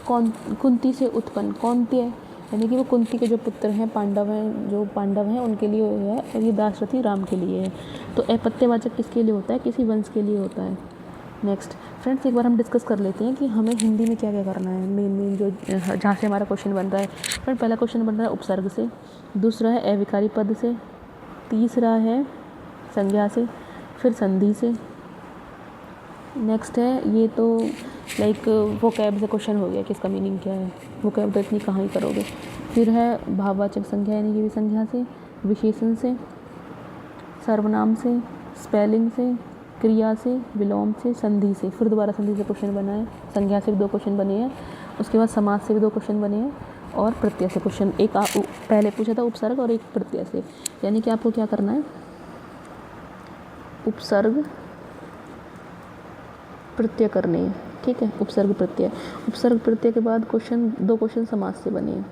कुंती से उत्पन्न, कौन्त्य, यानी कि वो कुंती के जो पुत्र हैं, जो पांडव हैं उनके लिए है, और ये दाशरथी राम के लिए है। तो अपत्यवाचक किसके लिए होता है? किसी वंश के लिए होता है। नेक्स्ट फ्रेंड्स, एक बार हम डिस्कस कर लेते हैं कि हमें हिंदी में क्या क्या करना है। मेन जो जहाँ से हमारा क्वेश्चन बन रहा है। फ्रेंड, पहला क्वेश्चन बन रहा है उपसर्ग से, दूसरा है अविकारी पद से, तीसरा है संज्ञा से, फिर संधि से। नेक्स्ट है ये तो लाइक वोकैब से क्वेश्चन हो गया कि इसका मीनिंग क्या है। वोकैब तो इतनी कहाँ ही करोगे। फिर है भाववाचक संज्ञा यानी कि विसंज्ञा से, विशेषण से, सर्वनाम से, स्पेलिंग से, क्रिया से, विलोम से, संधि से। फिर दोबारा संधि से क्वेश्चन बना है। संज्ञा से भी 2 क्वेश्चन बने हैं, उसके बाद समास से भी 2 क्वेश्चन बने हैं, और प्रत्यय से क्वेश्चन एक पहले पूछा था उपसर्ग और एक प्रत्यय से। यानी कि आपको क्या करना है, उपसर्ग प्रत्यय करने हैं। ठीक है, उपसर्ग प्रत्यय के बाद 2 क्वेश्चन समास से बने हैं।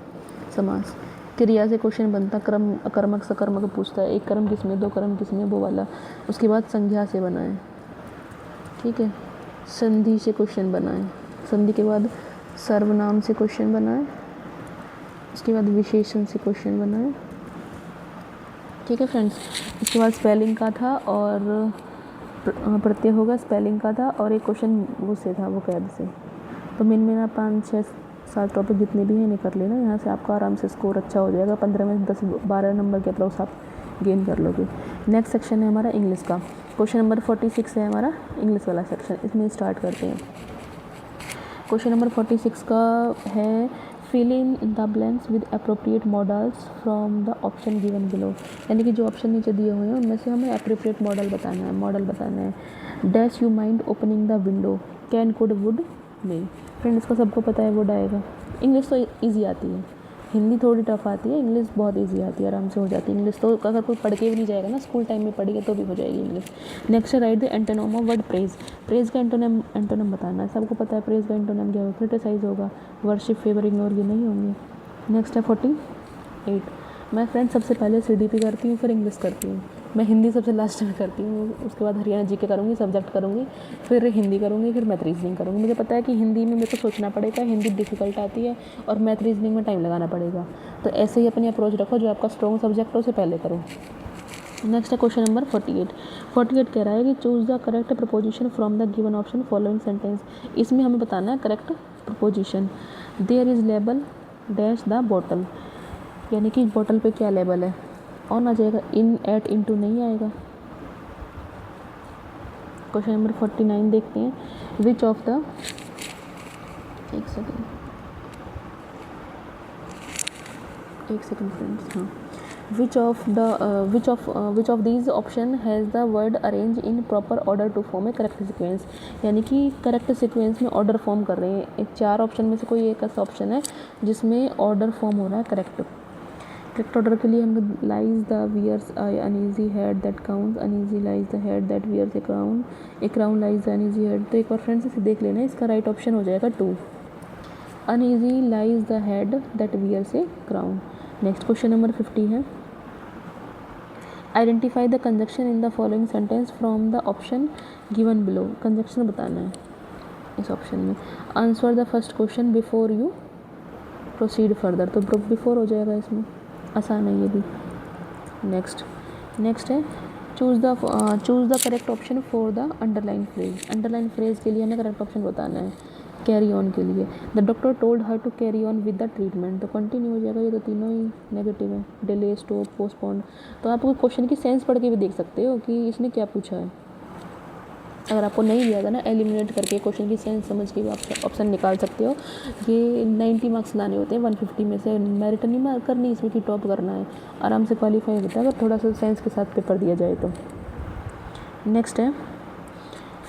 समास क्रिया से क्वेश्चन बनता, क्रम अकर्मक सकर्मक पूछता है, एक कर्म किसमें, 2 कर्म किसमें, वो वाला। उसके बाद संज्ञा से बना है। ठीक है, संधि से क्वेश्चन बना है। संधि के बाद सर्वनाम से क्वेश्चन बना है। उसके बाद विशेषण से क्वेश्चन बना है। ठीक है फ्रेंड्स, इसके बाद स्पेलिंग का था और प्रत्यय होगा, स्पेलिंग का था, और एक क्वेश्चन वो से था, वो कैब से। तो मेन आप 5, 6, 7 टॉपिक जितने भी हैं इन्हें कर लेना। यहाँ से आपका आराम से स्कोर अच्छा हो जाएगा। 15 में 10, 12 नंबर के अप्रोक्स आप गेन कर लोगे। नेक्स्ट सेक्शन है हमारा इंग्लिश का। क्वेश्चन नंबर 46 है हमारा इंग्लिश वाला सेक्शन। इसमें स्टार्ट करते हैं। क्वेश्चन नंबर 46 का है fill in the blanks with appropriate modals from the option given below. यानी कि जो ऑप्शन नीचे दिए हुए हैं उनमें से हमें अप्रोप्रिएट मॉडल बताना है। Dash you mind opening the window, can could would may. Friend, इसका सबको पता है, वुड आएगा। इंग्लिश तो ईजी आती है, हिंदी थोड़ी टफ आती है, इंग्लिश बहुत ईजी आती है, आराम से हो जाती है। इंग्लिश तो अगर कोई पढ़ के भी नहीं जाएगा ना, स्कूल टाइम में पढ़िए तो भी हो जाएगी English. Next right the antonym of word praise. Praise का एंटोनिम बताना है। सबको पता है प्रेज का एंटोनिम क्या होगा, क्रिटिसाइज होगा। वर्शिप, फेवर, इग्नोर ये नहीं होंगे। नेक्स्ट है 48। मैं फ्रेंड सबसे पहले CDP करती हूँ, फिर इंग्लिश करती हूँ। मैं हिंदी सबसे लास्ट में करती हूँ, उसके बाद हरियाणा GK करूँगी, सब्जेक्ट करूँगी, फिर हिंदी करूँगी, फिर मैथ रीजनिंग करूँगी। मुझे पता है कि हिंदी में मेरे को सोचना पड़ेगा, हिंदी डिफ़िकल्ट आती है, और मैथ रीजनिंग में टाइम लगाना पड़ेगा। तो ऐसे ही अपनी अप्रोच रखो, जो आपका स्ट्रॉन्ग सब्जेक्ट हो उसे पहले करो। नेक्स्ट है क्वेश्चन नंबर 48 कह रहा है कि choose the correct preposition from the given option following sentence. इसमें हमें बताना है correct preposition. There is label dash the bottle, यानी कि बॉटल पे क्या लेबल है। ऑन आ जाएगा, इन, एट, इनटू नहीं आएगा। क्वेश्चन नंबर 49 देखते हैं। विच ऑफ द, एक सेकेंड फ्रेंड्स, हाँ, which of these option has the word arrange in proper order to form a correct sequence. यानी कि करेक्ट सिक्वेंस में ऑर्डर फॉर्म कर रहे हैं। एक 4 ऑप्शन में से कोई एक ऐसा ऑप्शन है जिसमें ऑर्डर फॉर्म हो रहा है करेक्ट ऑर्डर के लिए हम lies the wears uneasy head that counts, uneasy lies the head that wears a crown lies the uneasy head. तो एक बार फ्रेंड्स इसे देख लेना, इसका राइट ऑप्शन हो जाएगा 2, uneasy lies the head that wears a crown. Next question number 50 है। Identify the conjunction in the following sentence from the option given below. Conjunction बताना है इस ऑप्शन में। Answer the first question before you proceed further, तो before हो जाएगा इसमें, आसान है ये भी। नेक्स्ट है choose the correct option for the underline phrase. Underline phrase के लिए हमें करेक्ट ऑप्शन बताना है। कैरी ऑन के लिए the doctor told her to carry on with the treatment, तो कंटिन्यू हो जाएगा। ये तो तीनों ही नेगेटिव है। Delay, stop, postpone. तो आप क्वेश्चन की सेंस पढ़ के भी देख सकते हो कि इसने क्या पूछा है। अगर आपको नहीं दिया था ना, एलिमिनेट करके क्वेश्चन की सेंस समझ के भी आप ऑप्शन निकाल सकते हो। ये 90 मार्क्स लाने होते हैं 150 में से। मेरिट नहीं करनी, इसमें कि टॉप करना है। आराम से क्वालिफाई होता है अगर थोड़ा सा सेंस के साथ पेपर दिया जाए तो। नेक्स्ट है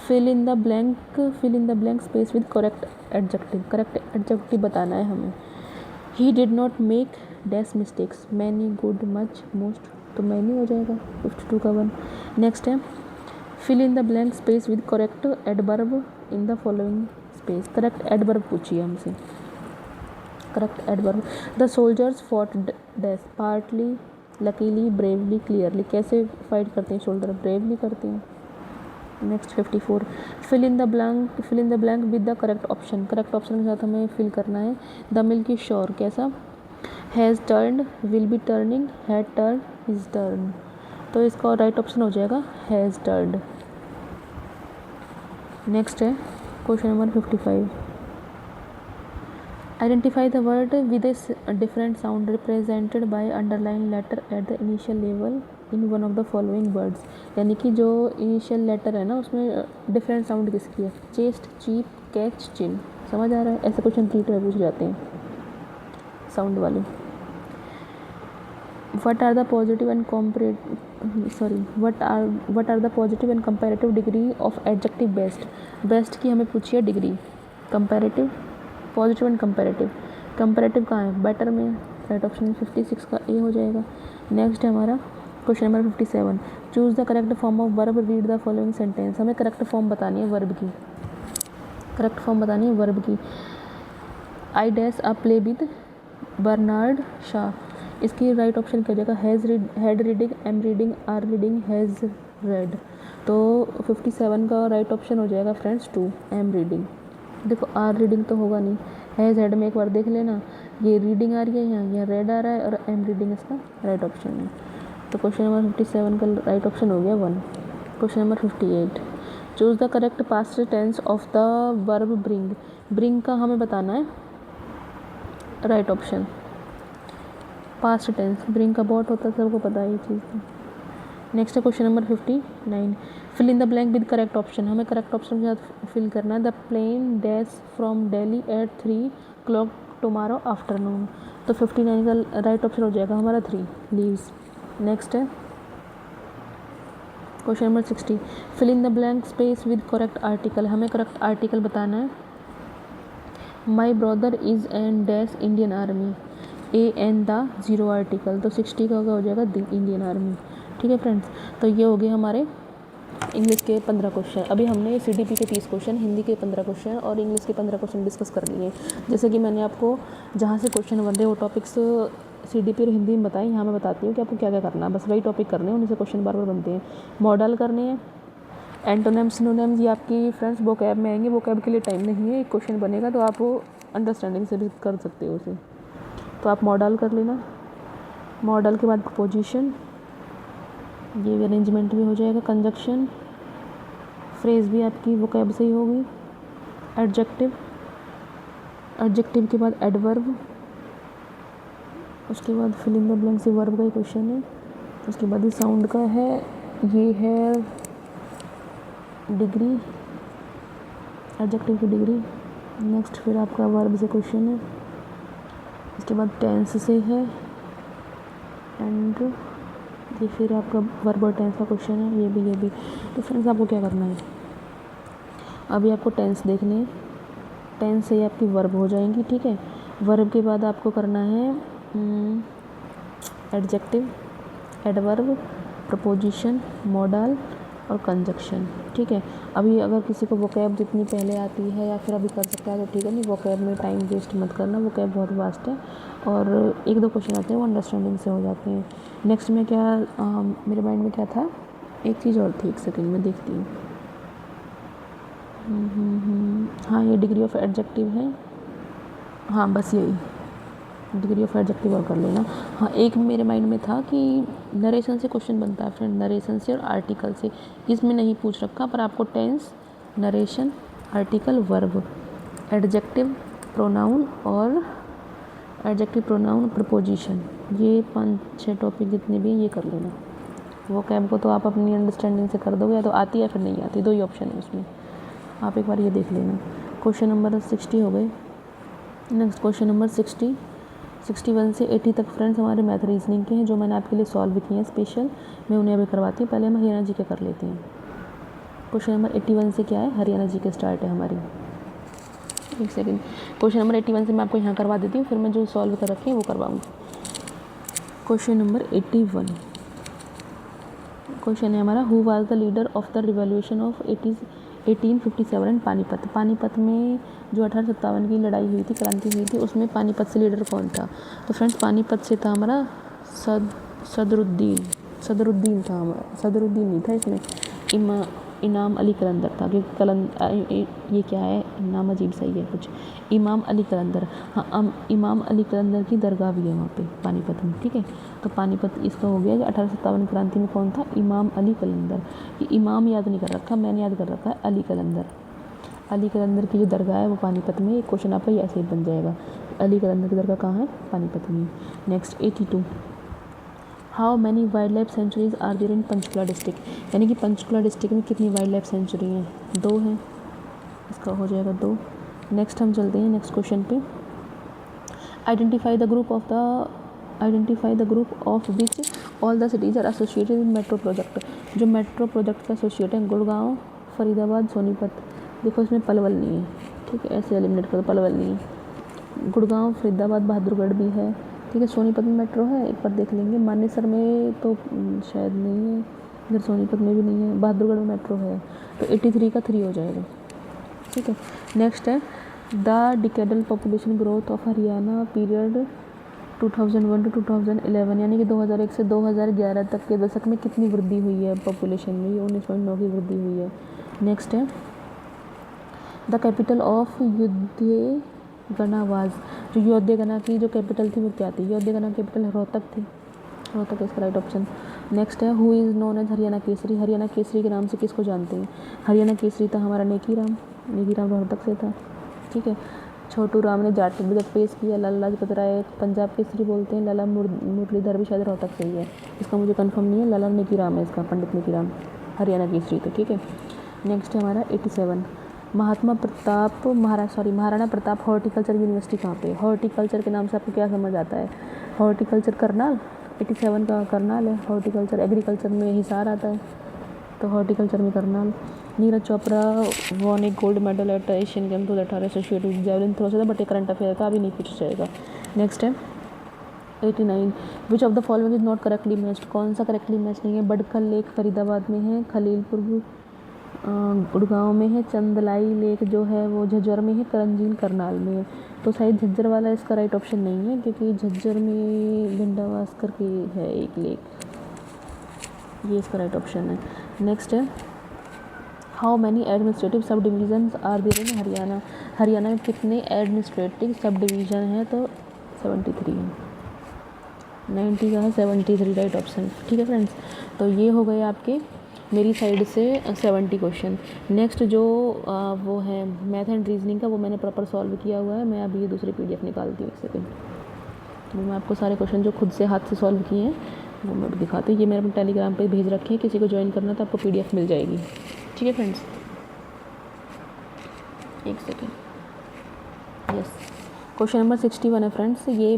fill in the blank space with correct adjective. Correct adjective बताना है हमें। He did not make dash mistakes, many, good, much, most, तो मैनी हो जाएगा 52 का 1। नेक्स्ट है fill in the blank space with correct adverb in the following space. Correct adverb पूछिए हमसे। Correct adverb, the soldiers fought dash, partly, luckily, bravely, clearly. कैसे fight करते हैं सोल्जर? ब्रेवली करते हैं। Next 54 fill in the blank with the correct option. Correct option के साथ हमें फिल करना है। द मिल्क इज श्योर, कैसा? Has turned, will be turning, had turn, is turn. तो इसका राइट ऑप्शन हो जाएगा हैज़ टर्न्ड। नेक्स्ट है question number 55। Identify the word with a different sound represented by underline letter at the initial level in one of the following words. यानी कि जो initial letter है ना उसमें डिफरेंट साउंड किसकी है? चेस्ट, चीप, कैच, चिन। समझ आ रहा है? ऐसे क्वेश्चन प्रीट में पूछ जाते हैं साउंड वाले। What are the positive and what are the positive and comparative degree of adjective best? Best की हमें पूछी है degree. comparative, positive and comparative। comparative कहाँ है? better में। राइट ऑप्शन 56 का ए हो जाएगा। नेक्स्ट है हमारा question number 57। Choose the correct form of verb, read the following sentence. हमें करेक्ट फॉर्म बतानी है वर्ब की। करेक्ट फॉर्म बतानी है वर्ब की। I dash a play with Bernard Shaw. इसकी राइट ऑप्शन क्या हो जाएगा? Has read, had reading, am reading, are reading, has read. तो 57 का राइट ऑप्शन हो जाएगा फ्रेंड्स 2, एम रीडिंग। देखो आर रीडिंग तो होगा नहीं, हैज़ हेड में एक बार देख लेना, ये रीडिंग आ रही है यहाँ, ये रेड आ रहा है और एम रीडिंग इसका राइट ऑप्शन है। तो क्वेश्चन नंबर 57 का राइट ऑप्शन हो गया 1। Question number 58। Choose the correct past tense of the verb bring. Bring का हमें बताना है right option. Past tense, bring का बहुत होता है, सबको पता है ये चीज़। नेक्स्ट है question number 59। Fill in the blank with correct option. हमें करेक्ट ऑप्शन के साथ फिल करना है। The plane dash from Delhi at 3 o'clock tomorrow afternoon. तो 59 का राइट ऑप्शन हो जाएगा हमारा 3, लीव्स। नेक्स्ट है question number 60। Fill in the blank space with correct article. हमें करेक्ट आर्टिकल बताना है। My brother is an dash Indian army, a an the zero article. तो 60 का हो जाएगा द इंडियन आर्मी। ठीक है फ्रेंड्स, तो ये हो गए हमारे इंग्लिश के 15 क्वेश्चन। अभी हमने CDP के 30 क्वेश्चन, हिंदी के 15 क्वेश्चन और इंग्लिश के 15 क्वेश्चन डिस्कस कर लिए। जैसे कि मैंने आपको जहाँ से क्वेश्चन बन रहे वो टॉपिक्स CDP और हिंदी में बताएं, यहाँ मैं बताती हूँ कि आपको क्या क्या करना है। बस वही टॉपिक करने हैं, उन्हीं से क्वेश्चन बार बार बनते हैं। मॉडल करने हैं, एंटोनिम सिनोनिम्स ये आपकी फ्रेंड्स वोकैब में आएंगे। वोकैब के लिए टाइम नहीं है, एक क्वेश्चन बनेगा तो आप वो अंडरस्टैंडिंग से भी कर सकते हो उसे। तो आप मॉडल कर लेना। मॉडल के बाद पोजीशन, ये भी अरेंजमेंट भी हो जाएगा। कंजक्शन, फ्रेज भी आपकी वोकैब से ही होगी। एडजेक्टिव, एडजेक्टिव के बाद एडवर्ब, उसके बाद फिल इन द ब्लैंक से वर्ब का ही क्वेश्चन है। उसके बाद ये साउंड का है, ये है डिग्री, एडजेक्टिव की डिग्री। नेक्स्ट फिर आपका वर्ब से क्वेश्चन है। इसके बाद टेंस से है एंड ये फिर आपका वर्ब और टेंस का क्वेश्चन है, ये भी। तो फ्रेंड्स आपको क्या करना है, अभी आपको टेंस देखने हैं। टेंस से ही आपकी वर्ब हो जाएंगी। ठीक है, वर्ब के बाद आपको करना है एडजेक्टिव, एडवर्ब, प्रपोजिशन, मॉडल और कंजक्शन। ठीक है, अभी अगर किसी को वोकैब जितनी पहले आती है या फिर अभी कर सकता है तो ठीक है, नहीं वोकैब में टाइम वेस्ट मत करना। वोकैब बहुत वास्ट है और 1-2 क्वेश्चन आते हैं वो अंडरस्टैंडिंग से हो जाते हैं। नेक्स्ट में क्या मेरे माइंड में क्या था, एक चीज़ और थी, एक सेकेंड में देखती हूँ। हाँ, ये डिग्री ऑफ एडजेक्टिव है। हाँ बस यही डिग्री ऑफ एडजेक्टिव और कर लेना। हाँ, एक मेरे माइंड में था कि नरेशन से क्वेश्चन बनता है फ्रेंड, नरेशन से और आर्टिकल से। इसमें नहीं पूछ रखा, पर आपको tense, narration, article, verb, adjective, pronoun और एडजेक्टिव, प्रोनाउन, प्रपोजिशन, ये 5-6 टॉपिक जितने भी हैं ये कर लेना। वो कैब को तो आप अपनी अंडरस्टैंडिंग से कर दोगे, या तो आती है फिर नहीं आती, 2 ही ऑप्शन है उसमें। आप एक बार ये देख लेना। क्वेश्चन नंबर 60 हो गए। नेक्स्ट क्वेश्चन नंबर 61 से 80 तक फ्रेंड्स हमारे मैथ रीजनिंग के हैं, जो मैंने आपके लिए सॉल्व किए हैं स्पेशल। मैं उन्हें अभी करवाती हूँ। पहले हम हरियाणा जी के कर लेते हैं। क्वेश्चन नंबर 81 से क्या है, हरियाणा जी के स्टार्ट है हमारी। एक सेकेंड, क्वेश्चन नंबर 81 से मैं आपको यहाँ करवा देती हूँ, फिर मैं जो सॉल्व कर रखी है वो करवाऊँगी। क्वेश्चन नंबर 81 क्वेश्चन है हमारा, who was the leader of the revolution of 1857 इन पानीपत। पानीपत में जो 1857 की लड़ाई हुई थी, क्रांति हुई थी, उसमें पानीपत से लीडर कौन था? तो फ्रेंड्स पानीपत से था हमारा सदरुद्दीन था हमारा। सदरुद्दीन नहीं था इसमें, इनाम अली कलंदर था, क्योंकि ये क्या है, नाम अजीब सा ही है कुछ, इमाम अली कलंदर। हाँ, इमाम अली कलंदर की दरगाह भी है वहाँ पे पानीपत में, ठीक है। तो पानीपत इसका हो गया कि 1857 क्रांति में कौन था, इमाम अली कलंदर। ये इमाम याद नहीं कर रखा, मैंने याद कर रखा है अली कलंदर। अली कलंदर की जो दरगाह है वो पानीपत में, एक क्वेश्चन आपका ऐसे ही बन जाएगा, अली कलंदर की दरगाह कहाँ है, पानीपत में। Next 82, how many wildlife sanctuaries are there in Panchkula district, यानी कि पंचकुला डिस्ट्रिक्ट में कितनी वाइल्ड लाइफ सेंचुरी हैं, 2 हैं, इसका हो जाएगा 2। नेक्स्ट हम चलते हैं नेक्स्ट क्वेश्चन पे, identify the group of which all the cities are associated with metro project, जो मेट्रो प्रोजेक्ट का एसोसिएट है, गुड़गांव, फरीदाबाद, सोनीपत। देखो इसमें पलवल नहीं है, ठीक है, ऐसे एलिमिनेट कर दो, पलवल नहीं है। गुड़गांव, फरीदाबाद, बहादुरगढ़ भी है, ठीक है। सोनीपत में मेट्रो है, एक बार देख लेंगे। मानेसर में तो शायद नहीं है, इधर सोनीपत में भी नहीं है, बहादुरगढ़ में मेट्रो है, तो 83 का 3 हो जाएगा, ठीक है। नेक्स्ट है the decadal population growth of Haryana period 2001 to 2011, यानी कि 2001 से 2011 तक के दशक में कितनी वृद्धि हुई है पॉपुलेशन में, ये 19.9 की वृद्धि हुई है। नेक्स्ट है द कैपिटल ऑफ योद्यगनावाज, जो योद्यगना की जो कैपिटल थी वो क्या थी, योद्यगना कैपिटल रोहतक थी, रोहतक इसका राइट ऑप्शन। नेक्स्ट है who is known as Haryana Kesari, Haryana Kesari के नाम से किसको जानते हैं, हरियाणा केसरी था हमारा नेकी राम रोहतक से था, ठीक है। छोटू राम ने जाट जब पेश किया, लाला लाजपत राय पंजाब केसरी बोलते हैं, लाला मुरलीधर भी शायद रोहतक से ही है, इसका मुझे कंफर्म नहीं है, लाला नेकी राम है इसका, पंडित नेकी राम हरियाणा केसरी, तो ठीक है। नेक्स्ट है हमारा 87, महाराणा प्रताप हॉर्टिकल्चर यूनिवर्सिटी कहाँ पे, हॉर्टिकल्चर के नाम से आपको क्या समझ आता है, हॉर्टिकल्चर करनाल, 87 का करनाल है, हॉर्टिकल्चर एग्रीकल्चर में हिसार आता है, तो हॉर्टिकल्चर में करनाल। नीरज चोपड़ा वॉन एक gold medal at Asian game 2018 associated with javelin throw से था, बट ये करंट अफेयर का भी नहीं पूछा जाएगा। नेक्स्ट है 89, विच of the following is not correctly matched, कौन सा करेक्टली मैच नहीं है, बडखल लेक फरीदाबाद में है, खलीलपुर गुड़गांव में है, चंदलाई लेक जो है वो झज्जर में है, करंजील करनाल में है, तो शायद झज्जर वाला इसका राइट ऑप्शन नहीं है, क्योंकि झज्जर में गंडावास करके है एक लेक, ये इसका राइट ऑप्शन है। नेक्स्ट है how many administrative sub divisions are there in Haryana, Haryana में कितने एडमिनिस्ट्रेटिव सब डिवीज़न हैं, तो 73 है, 90 का है 73 राइट ऑप्शन, ठीक है फ्रेंड्स। तो ये हो गए आपके मेरी साइड से 70 क्वेश्चन। नेक्स्ट जो वो है मैथ एंड रीजनिंग का, वो मैंने प्रॉपर सॉल्व किया हुआ है, मैं अभी ये दूसरी PDF निकालती हूँ, एक सेकेंड, तो मैं आपको सारे क्वेश्चन जो खुद से हाथ से सॉल्व किए हैं वो मैं दिखाती हूँ। ये मैंने अपने टेलीग्राम पे भेज रखे हैं, किसी को ज्वाइन करना तो आपको PDF मिल जाएगी, ठीक है फ्रेंड्स। एक सेकेंड, यस, क्वेश्चन नंबर 61 है फ्रेंड्स, ये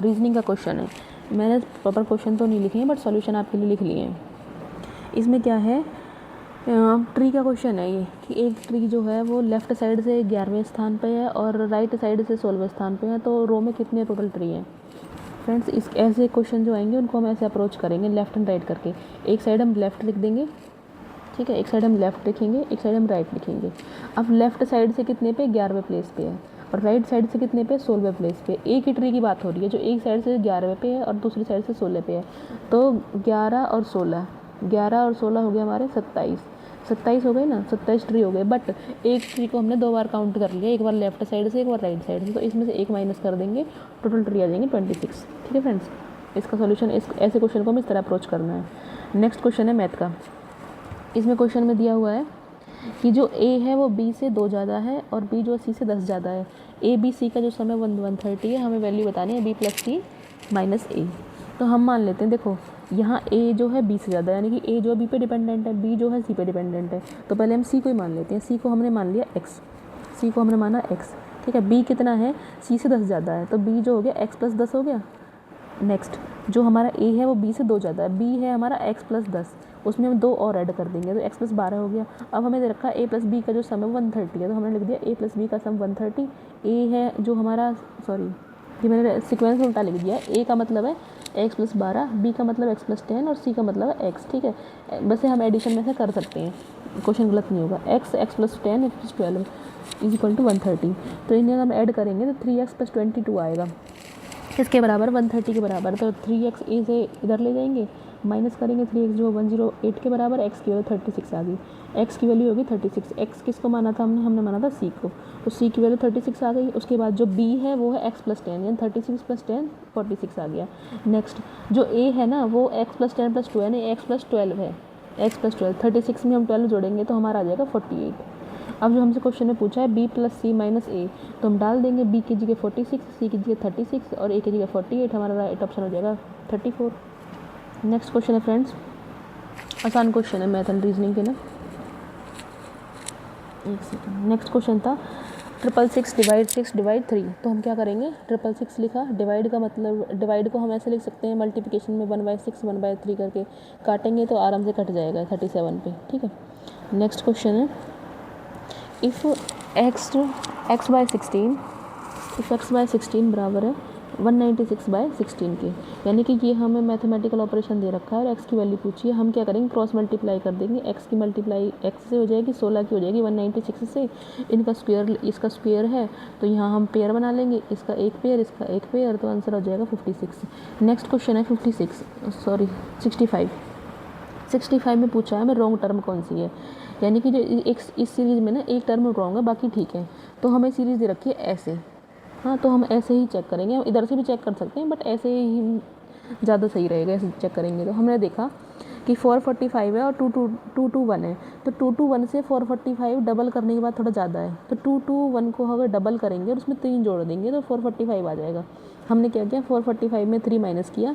रीजनिंग का क्वेश्चन है, मैंने प्रॉपर क्वेश्चन तो नहीं लिखे हैं बट सॉल्यूशन आपके लिए लिख लिए हैं। इसमें क्या है, ट्री का क्वेश्चन है ये, कि एक ट्री जो है वो लेफ़्ट साइड से 11वें स्थान पे है और राइट साइड से 16वें स्थान पे है, तो रो में कितने टोटल ट्री हैं फ्रेंड्स। इस ऐसे क्वेश्चन जो आएंगे उनको हम ऐसे अप्रोच करेंगे, लेफ़्ट एंड राइट करके, एक साइड हम लेफ़्ट लिख देंगे, ठीक है, एक साइड हम लेफ़्ट लिखेंगे, एक साइड हम राइट लिखेंगे। अब लेफ़्ट साइड से कितने पे, 11वें प्लेस पे है, और राइट साइड से कितने पे, 16वें प्लेस पे। एक ही ट्री की बात हो रही है, जो एक साइड से 11वें पे है और दूसरी साइड से 16 पे है, तो 11 और 16 हो गए हमारे 27 हो गए ना, 27 ट्री हो गए, बट एक ट्री को हमने 2 बार काउंट कर लिया, एक बार लेफ्ट साइड से एक बार राइट साइड से, तो इसमें से एक माइनस कर देंगे, टोटल ट्री आ जाएंगे 26, ठीक है फ्रेंड्स। इसका सॉल्यूशन ऐसे क्वेश्चन को हमें इस तरह अप्रोच करना है। नेक्स्ट क्वेश्चन है मैथ का, इसमें क्वेश्चन में दिया हुआ है कि जो A है वो B से 2 ज़्यादा है और B जो C से 10 ज़्यादा है, ABC का जो समय 130 है, हमें वैल्यू बतानी है B + C - A। तो हम मान लेते हैं, देखो यहाँ A जो है B से ज़्यादा, यानी कि A जो B पे डिपेंडेंट है, B जो है C पे डिपेंडेंट है, तो पहले हम C को ही मान लेते हैं। C को हमने मान लिया X, C को हमने माना X, ठीक है। B कितना है, C से 10 ज़्यादा है, तो B जो हो गया X + 10 हो गया। नेक्स्ट जो हमारा A है वो B से 2 ज़्यादा है, B है हमारा X + 10, उसमें हम 2 और ऐड कर देंगे, तो X + 12 हो गया। अब हमें दे रखा है A + B का जो सम है 130 है, तो हमने लिख दिया A + B का सम 130। A है जो हमारा, सॉरी ये मैंने सीक्वेंस उल्टा लिख दिया, A का मतलब है X + 12, B का मतलब X + 10 और C का मतलब है X, ठीक है। वैसे हम एडिशन में से कर सकते हैं, क्वेश्चन गलत नहीं होगा। X + 10 = 12 = 130, तो इन्हें हम ऐड करेंगे तो 3x + 22 आएगा, इसके बराबर 130 के बराबर, तो 3x A से इधर ले जाएंगे माइनस करेंगे 3x जो 108 के बराबर, x की वैल्यू 36 आ गई, x की वैल्यू होगी 36। x किसको माना था हमने माना था c को, तो c की वैल्यू 36 आ गई। उसके बाद जो b है वो है x + 10, यानी 36 + 10 46 आ गया। नेक्स्ट जो a है ना वो x + 10 + 2 यानी x + 12 है, x + 12, 36 में हम 12 जोड़ेंगे तो हमारा आ जाएगा 48। अब जो हमसे क्वेश्चन में पूछा है b + c - a, तो हम डाल देंगे b की जगह 46, c की जगह 36 और a की जगह 48, हमारा राइट ऑप्शन हो जाएगा 34। नेक्स्ट क्वेश्चन है फ्रेंड्स, आसान क्वेश्चन है मैथ एंड रीजनिंग के ना, एक सेकंड। नेक्स्ट क्वेश्चन था 666 / 6 / 3, तो हम क्या करेंगे, 666 लिखा, डिवाइड का मतलब डिवाइड को हम ऐसे लिख सकते हैं मल्टीप्लिकेशन में 1/6 1/3 करके काटेंगे तो आराम से कट जाएगा 37 पे, ठीक है। नेक्स्ट क्वेश्चन है इफ़ x/16 बराबर है 196/16 के, यानी कि ये हमें मैथमेटिकल ऑपरेशन दे रखा है और x की वैल्यू पूछी है। हम क्या करेंगे, क्रॉस मल्टीप्लाई कर देंगे, x की मल्टीप्लाई x से हो जाएगी, 16 की हो जाएगी 196 से, इनका स्क्वायर, इसका स्क्वायर है तो यहाँ हम पेयर बना लेंगे, इसका एक पेयर इसका एक पेयर, तो आंसर हो जाएगा 56। नेक्स्ट क्वेश्चन है 65 में पूछा है हमें रॉन्ग टर्म कौन सी है, यानी कि जो एक इस सीरीज़ में ना एक टर्म रॉन्ग है बाकी ठीक है, तो हमें सीरीज़ दे रखी है ऐसे, हाँ तो हम ऐसे ही चेक करेंगे, हम इधर से भी चेक कर सकते हैं बट ऐसे ही ज़्यादा सही रहेगा, ऐसे चेक करेंगे। तो हमने देखा कि 445 है और 221 है, तो 221 से 445 डबल करने के बाद थोड़ा ज़्यादा है, तो 221 को अगर डबल करेंगे और उसमें 3 जोड़ देंगे तो 445 आ जाएगा। हमने क्या किया, 445 में 3 माइनस किया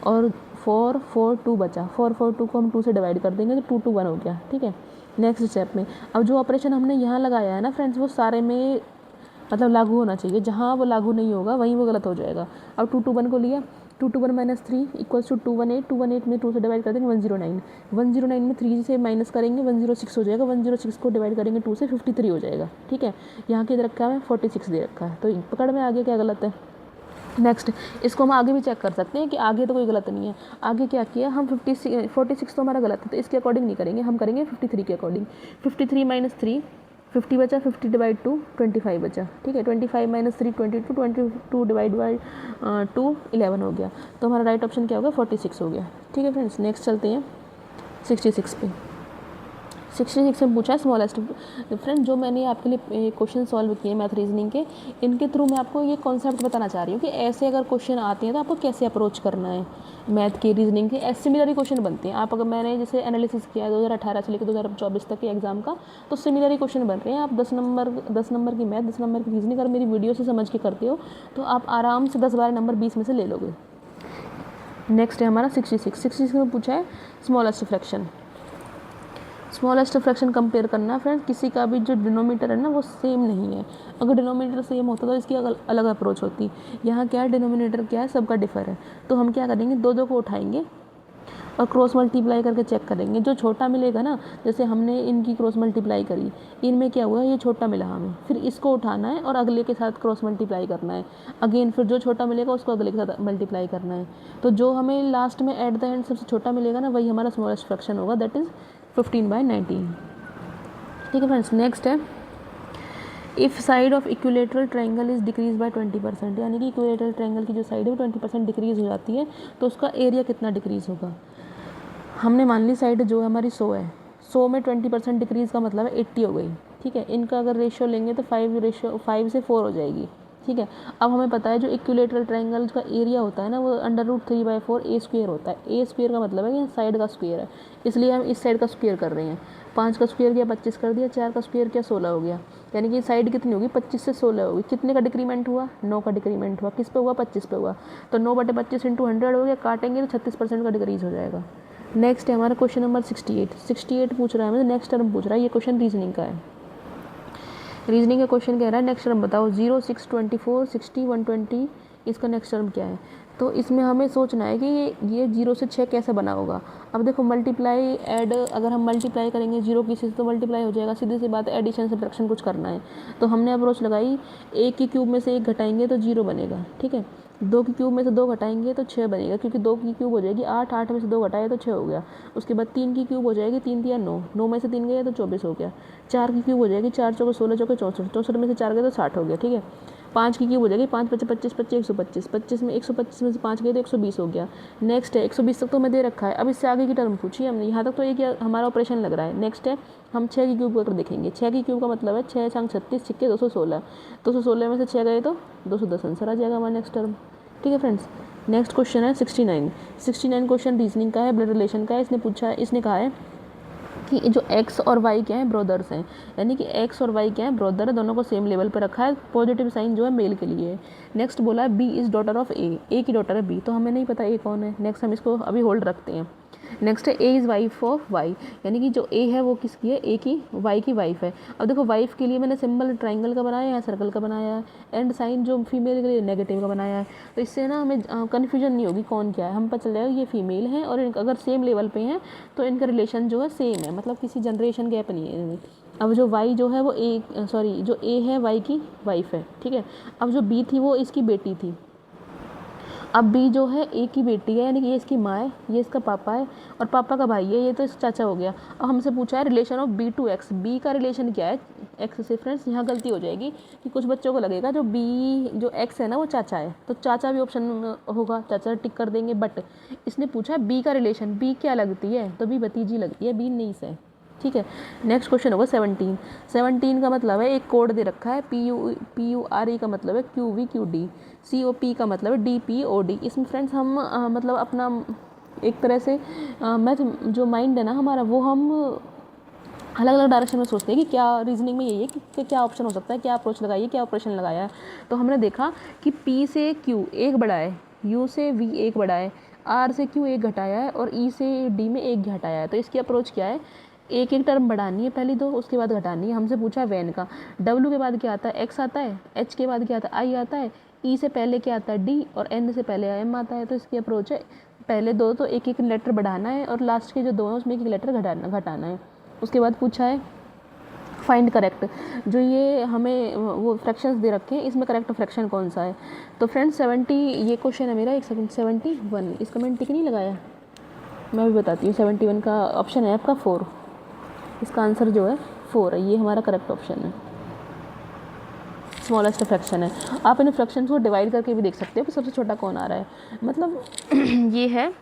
और 442 बचा, 442 को हम 2 से डिवाइड कर देंगे तो 221 हो गया, ठीक है। नेक्स्ट स्टेप में अब जो ऑपरेशन हमने यहाँ लगाया है ना फ्रेंड्स, वो सारे में मतलब लागू होना चाहिए, जहाँ वो लागू नहीं होगा वहीं वो गलत हो जाएगा। अब 221 को लिया, 221 - 3 = 218, 218 में 2 से डिवाइड कर देंगे 109, 109 में 3 से माइनस करेंगे 106 हो जाएगा, 106 को डिवाइड करेंगे 2 से 53 हो जाएगा, ठीक है। यहाँ के इधर रखा है 46 दे रखा है, तो पकड़ में आगे क्या गलत है। नेक्स्ट इसको हम आगे भी चेक कर सकते हैं कि आगे तो कोई गलत नहीं है, आगे क्या किया हम 46 तो हमारा गलत है, तो इसके अकॉर्डिंग नहीं करेंगे, हम करेंगे 53 के अकॉर्डिंग। 53 - 3 50 बचा, 50/2 25 बचा, ठीक है। 25 - 3 22, 22 डिवाइड बाई 2 11 हो गया, तो हमारा राइट ऑप्शन क्या होगा 46 हो गया, ठीक है फ्रेंड्स। नेक्स्ट चलते हैं 66 पे। 66 में पूछा है स्मॉलेस्ट। फ्रेंड जो मैंने आपके लिए क्वेश्चन सॉल्व किए मैथ रीजनिंग के, इनके थ्रू मैं आपको ये कॉन्सेप्ट बताना चाह रही हूँ कि ऐसे अगर क्वेश्चन आते हैं तो आपको कैसे अप्रोच करना है। मैथ के रीजनिंग के सिमिलर ही क्वेश्चन बनते हैं, आप अगर मैंने जैसे एनालिसिस किया है 2018 से लेकर 2024 तक के एग्जाम का, तो सिमिलर ही क्वेश्चन बन रहे हैं। आप 10 नंबर की मैथ, 10 नंबर की रीजनिंग अगर मेरी वीडियो से समझ के करते हो तो आप आराम से 10-12 नंबर 20 में से ले लोगे। नेक्स्ट है हमारा 66 में पूछा है smallest fraction. Smallest fraction compare करना फ्रेंड्स, किसी का भी जो डिनोमीटर है ना वो सेम नहीं है। अगर डिनोमीटर सेम होता तो इसकी अलग अप्रोच होती। यहाँ क्या है, डिनोमिनेटर क्या है, सबका डिफर है, तो हम क्या करेंगे, दो को उठाएंगे और क्रॉस मल्टीप्लाई करके चेक करेंगे। जो छोटा मिलेगा ना, जैसे हमने इनकी क्रॉस मल्टीप्लाई करी, इनमें क्या हुआ, ये छोटा मिला हमें, फिर इसको उठाना है और अगले के साथ क्रॉस मल्टीप्लाई करना है, अगेन फिर जो छोटा मिलेगा उसको अगले के साथ मल्टीप्लाई करना है। तो जो हमें लास्ट में एट द एंड सबसे छोटा मिलेगा ना, वही हमारा स्मॉलेस्ट फ्रैक्शन होगा, दैट इज़ 15/19, ठीक है फ्रेंड्स। नेक्स्ट है if side of equilateral triangle is decrease by 20%, यानी कि इक्विलेटरल ट्रायंगल की जो साइड है वो 20% डिक्रीज हो जाती है, तो उसका एरिया कितना डिक्रीज होगा। हमने मान ली साइड जो है हमारी 100 है, 100 में 20% डिक्रीज़ का मतलब है 80 हो गई, ठीक है। इनका अगर रेशियो लेंगे तो 5 से 4 हो जाएगी, ठीक है। अब हमें पता है जो इक्विलेटरल ट्रायंगल का एरिया होता है ना वो √3/4 a² होता है। a² का मतलब है कि साइड का स्क्वायर है, इसलिए हम इस साइड का स्क्वायर कर रहे हैं। 5 का स्क्वायर किया 25 कर दिया, 4 का स्क्वायर किया 16 हो गया, यानी कि साइड कितनी होगी 25 से 16 होगी। कितने का डिक्रीमेंट हुआ, 9 का डिक्रीमेंट हुआ, किस पे हुआ 25 पे हुआ, तो 9/25 × 100 हो गया, काटेंगे तो 36% का डिक्रीज हो जाएगा। नेक्स्ट है हमारा क्वेश्चन नंबर 68 पूछ रहा है हमें, नेक्स्ट टर्म पूछ रहा है, ये क्वेश्चन रीजनिंग का है। रीजनिंग का क्वेश्चन कह रहा है नेक्स्ट टर्म बताओ, 0 6 24 60 120, इसका नेक्स्ट टर्म क्या है। तो इसमें हमें सोचना है कि ये 0 से 6 कैसे बना होगा। अब देखो मल्टीप्लाई ऐड, अगर हम मल्टीप्लाई करेंगे 0 किसी से तो मल्टीप्लाई हो जाएगा, सीधी सी बात है, एडिशन सब्ट्रैक्शन कुछ करना है। तो हमने अप्रोच लगाई, 1 की क्यूब में से 1 घटाएंगे तो 0 बनेगा, ठीक है। 2 की क्यूब में से 2 घटाएंगे तो 6 बनेगा, क्योंकि 2 की क्यूब हो जाएगी 8, 8 में से 2 घटाए तो 6 हो गया। उसके बाद 3 की क्यूब हो जाएगी, 3 दिया 9, 9 में से 3 गया तो 24 हो गया। 4 की क्यूब हो जाएगी, 4 चौके 16, चौके 64, 64 में से 4 गए तो 60 हो गया, ठीक है। 5 की क्यूब हो जाएगी, 5 पच्चीस 25 25 125, 25 में 125 में से 5 गए तो 120 हो गया। नेक्स्ट है 120 तक तो हमें दे रखा है, अब इससे आगे की टर्म पूछी हमने, यहाँ तक तो ये क्या हमारा ऑपरेशन लग रहा है। नेक्स्ट है हम 6 की क्यूब कर देखेंगे। 6 की क्यूब का मतलब है 6 छंग 36 छिक्के 216, 216 में से 6 गए तो 210 आंसर आ जाएगा हमारा नेक्स्ट टर्म। ठीक है फ्रेंड्स, नेक्स्ट क्वेश्चन है 69 क्वेश्चन रीजनिंग का है, ब्लड रिलेशन का है। इसने पूछा है, इसने कहा है कि जो x और y क्या है, ब्रदर्स हैं, यानी कि x और y क्या है, ब्रदर है, दोनों को सेम लेवल पर रखा है। पॉजिटिव साइन जो है मेल के लिए है। नेक्स्ट बोला है b is daughter of a की डॉटर है b, तो हमें नहीं पता a कौन है। नेक्स्ट हम इसको अभी होल्ड रखते हैं। नेक्स्ट है a is wife of y, यानी कि जो a है वो किसकी है, a की y की वाइफ है। अब देखो वाइफ के लिए मैंने सिंबल ट्राइंगल का बनाया है, सर्कल का बनाया है, एंड साइन जो फीमेल के लिए नेगेटिव का बनाया है, तो इससे ना हमें कन्फ्यूजन नहीं होगी कौन क्या है, हम पता चल जाएगा ये फीमेल है और अगर सेम लेवल पे हैं तो इनका रिलेशन जो है सेम है, मतलब किसी जनरेशन गैप नहीं है इनमें। अब जो y जो है वो जो a है y की वाइफ है, ठीक है। अब जो b थी वो इसकी बेटी थी। अब बी जो है ए की बेटी है, यानी कि ये इसकी माँ है, ये इसका पापा है और पापा का भाई है, ये तो इसका चाचा हो गया। अब हमसे पूछा है relation of B to X, B का रिलेशन क्या है एक्स से। फ्रेंड्स यहाँ गलती हो जाएगी कि कुछ बच्चों को लगेगा जो एक्स है ना वो चाचा है, तो चाचा भी ऑप्शन होगा, चाचा टिक कर देंगे। बट इसने पूछा बी का रिलेशन, बी क्या लगती है, तो बी भतीजी लगती है, बी नहीं से। ठीक है, नेक्स्ट क्वेश्चन होगा 17 का मतलब है एक कोड दे रखा है, PURE का मतलब है QVQD, COP का मतलब है DPOD। इसमें फ्रेंड्स हम मतलब अपना एक तरह से मैथ जो माइंड है ना हमारा, वो हम अलग अलग डायरेक्शन में सोचते हैं कि क्या रीजनिंग में यही है कि क्या ऑप्शन हो सकता है, क्या अप्रोच लगाइए, क्या ऑपरेशन लगाया है। तो हमने देखा कि P से Q एक बढ़ा है, U से V एक बढ़ा है, R से Q एक घटाया है और E से D में एक घटाया है। तो इसकी अप्रोच क्या है, एक एक टर्म बढ़ानी है पहली दो, उसके बाद घटानी है। हमसे पूछा वैन का, W के बाद क्या आता है, X आता है, H के बाद क्या आता है, I आता है, E से पहले क्या आता है, D, और N से पहले M आता है। तो इसकी अप्रोच है पहले दो तो एक एक लेटर बढ़ाना है और लास्ट के जो दो हैं उसमें एक लेटर घटाना है। उसके बाद पूछा है फाइंड करेक्ट, जो ये हमें वो फ्रैक्शंस दे रखे हैं इसमें करेक्ट फ्रैक्शन कौन सा है। तो फ्रेंड्स 70 ये क्वेश्चन है मेरा, एक सेकंड, 71 इसका मैंने टिक नहीं लगाया, मैं भी बताती हूँ। 71 का ऑप्शन है आपका 4, इसका आंसर जो है 4 है, ये हमारा करेक्ट ऑप्शन है, स्मॉलेस्ट फ्रैक्शन है। आप इन फ्रैक्शंस को डिवाइड करके भी देख सकते हो कि सबसे छोटा कौन आ रहा है, मतलब ये है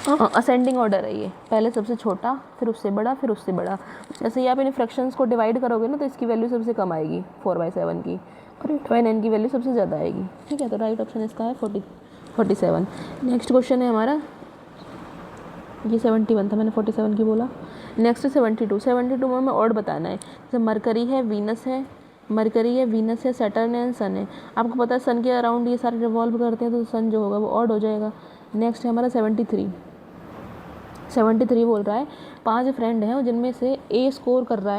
असेंडिंग ऑर्डर है, ये पहले सबसे छोटा फिर उससे बड़ा फिर उससे बड़ा। जैसे ही आप इन फ्रैक्शंस को डिवाइड करोगे ना तो इसकी वैल्यू सबसे कम आएगी 4/7 की, और 8/9 की वैल्यू सबसे ज़्यादा आएगी। ठीक है, तो राइट ऑप्शन इसका है 47। नेक्स्ट क्वेश्चन है हमारा, ये 71 था, मैंने 47 की बोला। नेक्स्ट 72 में हमें ऑड बताना है। जैसे मरकरी है, वीनस है, सैटर्न है, सन है। आपको पता है सन के अराउंड ये सारे रिवॉल्व करते हैं, तो सन जो होगा वो ऑड हो जाएगा। नेक्स्ट है हमारा 73 बोल रहा है 5 फ्रेंड हैं जिनमें से ए स्कोर कर रहा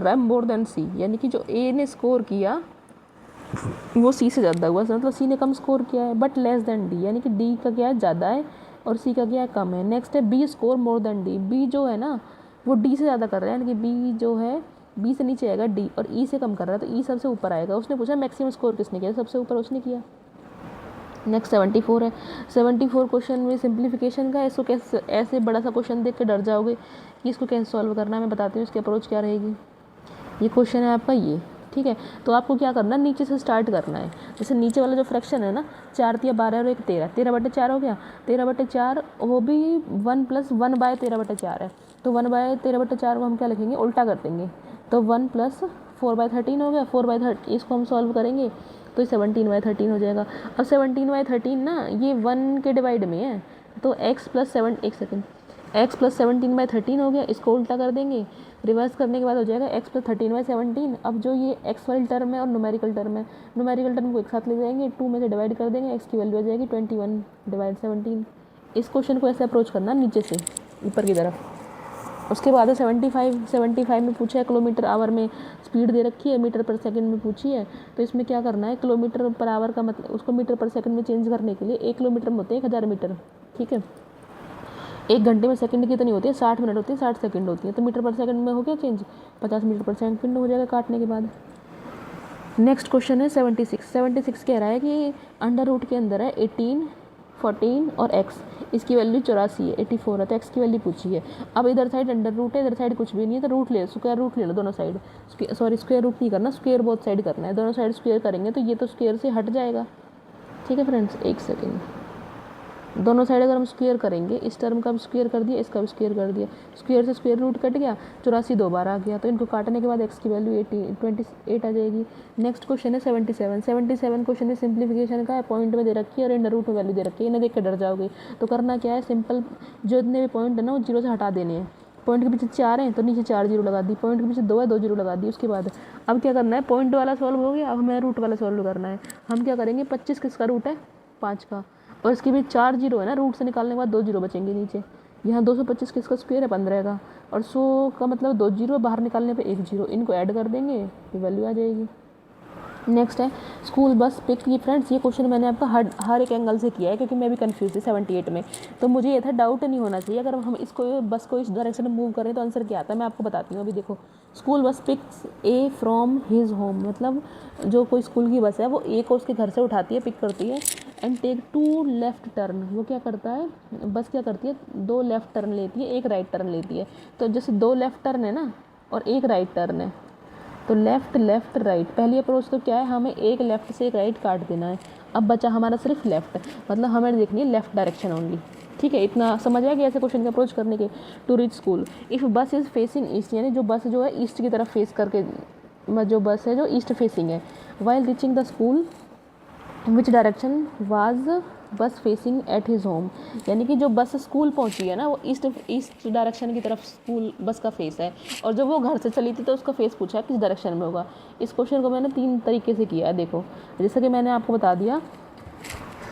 है मोर देन सी, यानी कि जो ए ने स्कोर किया वो सी से ज़्यादा हुआ, मतलब सी ने कम स्कोर किया है, बट लेस देन डी, यानी कि डी का क्या है ज़्यादा है और सी का क्या है कम है। नेक्स्ट है B score more than D, B जो है ना वो डी से ज़्यादा कर रहा है, यानी कि बी जो है बी से नीचे आएगा डी, और ई से कम कर रहा है तो ई सबसे ऊपर आएगा। उसने पूछा मैक्सिमम स्कोर किसने किया, सबसे ऊपर उसने किया। नेक्स्ट 74 है। 74 क्वेश्चन में सिंप्लीफिकेशन का, इसको कैसे ऐसे बड़ा सा क्वेश्चन देख के डर जाओगे कि इसको कैसे सॉल्व करना है, मैं बताती हूँ इसकी अप्रोच क्या रहेगी। ये क्वेश्चन है आपका ये, ठीक है। तो आपको क्या करना है, नीचे से स्टार्ट करना है। जैसे नीचे वाला जो फ्रैक्शन है ना, 4 × 12 और 1 13, 13/4 हो गया। 13/4 वो भी 1 + 1/13/4 है, तो 1/13/4 को हम क्या लिखेंगे, उल्टा कर देंगे, तो 1 + 4/13 हो गया। 4/13 इसको हम सॉल्व करेंगे तो 17/13 हो जाएगा। अब 17/13 ना ये 1 के डिवाइड में है, तो x + 17/13 हो गया। इसको उल्टा कर देंगे, रिवर्स करने के बाद हो जाएगा x + 13/17। अब जो ये x वाली टर्म है और न्यूमेरिकल टर्म है, न्यूमेरिकल टर्म को एक साथ ले जाएंगे, 2 में से डिवाइड कर देंगे, x की वैल्यू आ जाएगी 21/17। इस क्वेश्चन को ऐसे अप्रोच करना नीचे से ऊपर की तरफ। उसके बाद है 75 में पूछा है किलोमीटर आवर में स्पीड दे रखी है, मीटर पर सेकंड में पूछी है। तो इसमें क्या करना है, किलोमीटर पर आवर का मतलब उसको मीटर पर सेकंड में चेंज करने के लिए 1 किलोमीटर में होते हैं 1000 मीटर, ठीक है। 1 घंटे में सेकंड की तो नहीं होती है, 60 मिनट होती है, 60 सेकंड होती है, तो मीटर पर सेकंड में हो गया चेंज, 50 मीटर पर सेकंड हो जाएगा काटने के बाद। नेक्स्ट क्वेश्चन है 76 कह रहा है कि अंडर रूट के अंदर है 18 14 और x, इसकी वैल्यू 84 है, 84 है, तो x की वैल्यू पूछी है। अब इधर साइड अंडर रूट है, इधर साइड कुछ भी नहीं है, तो रूट ले, स्क्वायर रूट ले लो दोनों साइड। सॉरी स्क्वायर रूट नहीं करना, स्क्वायर बोथ साइड करना है, दोनों साइड स्क्वायर करेंगे तो ये तो स्क्वायर से हट जाएगा। ठीक है फ्रेंड्स, एक सेकेंड, दोनों साइड अगर हम स्क्वायर करेंगे, इस टर्म का भी स्क्वायर कर दिया, इसका भी स्क्वायर कर दिया, स्क्वायर से स्क्वायर रूट कट गया, 84 दो बार आ गया, तो इनको काटने के बाद x की वैल्यू 28 आ जाएगी। नेक्स्ट क्वेश्चन है 77 क्वेश्चन है सिंप्लीफिकेशन का है, पॉइंट में दे रखी है और अंडर रूट में वैल्यू दे रखी है, इन्हें देख के डर जाओगे। तो करना क्या है, सिंपल जो इतने भी पॉइंट है ना वो जीरो से हटा देने हैं। पॉइंट के पीछे 4 हैं तो नीचे 4 जीरो लगा दी, पॉइंट के पीछे 2 है 2 जीरो लगा दी। उसके बाद अब क्या करना है, पॉइंट वाला सॉल्व हो गया, अब हमें रूट वाला सॉल्व करना है। हम क्या करेंगे, 25 किसका रूट है, 5 का, और इसके भी 4 जीरो है ना, रूट से निकालने के बाद 2 जीरो बचेंगे नीचे। यहाँ 225 किसका स्क्वायर है, 15 का, और 100 का मतलब 2 जीरो, बाहर निकालने पे 1 जीरो, इनको ऐड कर देंगे, ये वैल्यू आ जाएगी। नेक्स्ट है स्कूल बस पिक। ये फ्रेंड्स ये क्वेश्चन मैंने आपका हर एक एंगल से किया है क्योंकि मैं भी कंफ्यूज थी 78 में, तो मुझे ये था डाउट नहीं होना चाहिए अगर हम इसको बस को इस डायरेक्शन में मूव करें तो आंसर क्या आता है, मैं आपको बताती हूँ। अभी देखो, school bus picks A from his home, मतलब जो कोई स्कूल की बस है वो ए को उसके घर से उठाती है, पिक करती है, एंड टेक 2 लेफ्ट टर्न। वो क्या करता है, बस क्या करती है, 2 लेफ्ट टर्न लेती है, 1 राइट टर्न लेती है। तो जैसे 2 लेफ्ट टर्न है ना और 1 राइट टर्न है, तो लेफ़्ट लेफ़्ट राइट, पहली अप्रोच तो क्या है, हमें एक लेफ़्ट से एक राइट काट देना है। अब बचा हमारा सिर्फ लेफ़्ट, मतलब हमें देखनी है लेफ़्ट डायरेक्शन ओनली। ठीक है, इतना समझ आ गया ऐसे क्वेश्चन का अप्रोच करने के। To reach school if bus is facing east, यानी जो बस जो है ईस्ट की तरफ फेस करके, जो बस है जो ईस्ट फेसिंग है। While reaching the school which direction was बस फेसिंग एट हिज होम, यानी कि जो बस स्कूल पहुंची है ना वो ईस्ट डायरेक्शन की तरफ स्कूल बस का फेस है, और जब वो घर से चली थी तो उसका फेस पूछा है किस डायरेक्शन में होगा। इस क्वेश्चन को मैंने 3 तरीके से किया है। देखो, जैसे कि मैंने आपको बता दिया,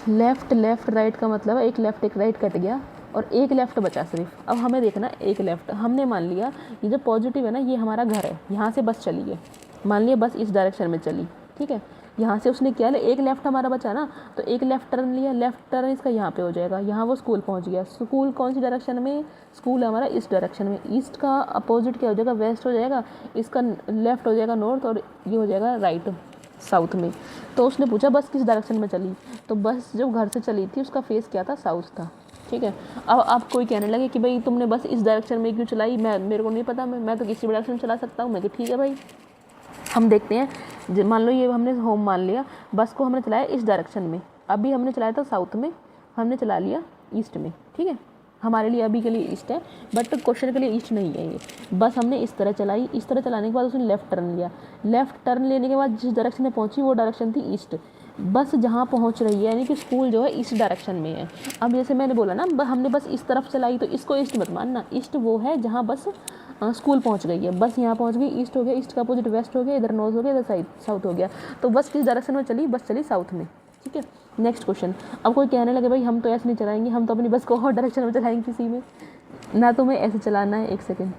लेफ़्ट लेफ़्ट राइट का मतलब है एक लेफ़्ट एक राइट कट गया और एक लेफ़्ट बचा सिर्फ। अब हमें देखना एक लेफ़्ट, हमने मान लिया ये जो पॉजिटिव है ना ये हमारा घर है, यहाँ से बस चली है, मान लिया बस इस डायरेक्शन में चली। ठीक है, यहाँ से उसने क्या लिया, एक लेफ़्ट हमारा बचा ना, तो एक लेफ़्ट टर्न लिया, लेफ़्ट टर्न इसका यहाँ पे हो जाएगा, यहाँ वो स्कूल पहुँच गया। स्कूल कौन सी डायरेक्शन में, स्कूल हमारा इस डायरेक्शन में, ईस्ट का अपोजिट क्या हो जाएगा, वेस्ट हो जाएगा, इसका लेफ़्ट हो जाएगा नॉर्थ, और ये हो जाएगा राइट साउथ में। तो उसने पूछा बस किस डायरेक्शन में चली, तो बस जो घर से चली थी उसका फेस क्या था, साउथ था। ठीक है, अब आप कोई कहने लगे कि भाई तुमने बस इस डायरेक्शन में क्यों चलाई, मेरे को नहीं पता, मैं तो किसी भी डायरेक्शन में चला सकता हूँ। मैं कि ठीक है भाई, हम देखते हैं। मान लो ये हमने होम मान लिया, बस को हमने चलाया इस डायरेक्शन में, अभी हमने चलाया था साउथ में, हमने चला लिया ईस्ट में। ठीक है, हमारे लिए अभी के लिए ईस्ट है, बट क्वेश्चन के लिए ईस्ट नहीं है ये। बस हमने इस तरह चलाई, इस तरह चलाने के बाद उसने लेफ़्ट टर्न लिया, लेफ़्ट टर्न लेने के बाद जिस डायरेक्शन में पहुंची वो डायरेक्शन थी ईस्ट। बस जहाँ पहुंच रही है यानी कि स्कूल जो है इस डायरेक्शन में है। अब जैसे मैंने बोला ना, हमने बस इस तरफ चलाई, तो इसको ईस्ट मत मानना, ईस्ट वो है जहाँ बस स्कूल पहुंच गई है, बस यहाँ पहुंच गई, ईस्ट हो गया, ईस्ट का अपोजिट वेस्ट हो गया, इधर नॉर्थ हो गया, इधर साउथ हो गया। तो बस किस डायरेक्शन में चली, बस चली साउथ में। ठीक है, नेक्स्ट क्वेश्चन। अब कोई कहने लगे भाई हम तो ऐसे नहीं चलाएंगे, हम तो अपनी बस को और डायरेक्शन में चलाएंगे किसी में, ना तुम्हें ऐसे चलाना है, एक सेकेंड,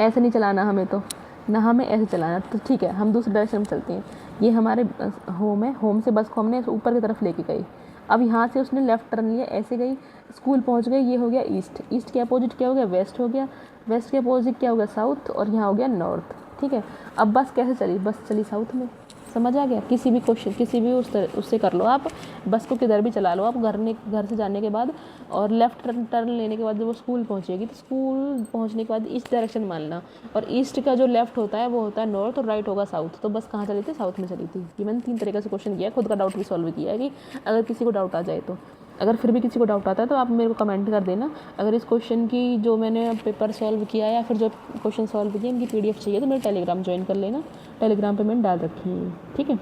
ऐसे नहीं चलाना हमें, तो ना हमें ऐसे चलाना, तो ठीक है हम दूसरे डायरेक्शन में चलते हैं। ये हमारे होम है, होम से बस को हमने ऊपर की तरफ लेके गई, अब यहाँ से उसने लेफ़्ट टर्न लिया, ऐसे गई, स्कूल पहुँच गई, ये हो गया ईस्ट, ईस्ट के अपोजिट क्या हो गया, वेस्ट हो गया, वेस्ट के अपोजिट क्या हो गया, साउथ, और यहाँ हो गया नॉर्थ। ठीक है, अब बस कैसे चली, बस चली साउथ में। समझ आ गया, किसी भी क्वेश्चन किसी भी उससे कर लो आप, बस को किधर भी चला लो आप, घर से जाने के बाद और लेफ़्ट टर्न लेने के बाद जब वो स्कूल पहुँचेगी तो स्कूल पहुँचने के बाद ईस्ट डायरेक्शन मानना, और ईस्ट का जो लेफ़्ट होता है वो होता है नॉर्थ, और राइट होगा साउथ। तो बस कहाँ चली थी, साउथ में चली थी। ये मैंने 3 तरीके से क्वेश्चन किया, खुद का डाउट भी सॉल्व किया है कि अगर किसी को डाउट आ जाए तो। अगर फिर भी किसी को डाउट आता है तो आप मेरे को कमेंट कर देना। अगर इस क्वेश्चन की जो मैंने पेपर सॉल्व किया या फिर जो क्वेश्चन सॉल्व किए इनकी PDF चाहिए तो मेरे टेलीग्राम ज्वाइन कर लेना, टेलीग्राम पे मैंने डाल रखी है। ठीक है,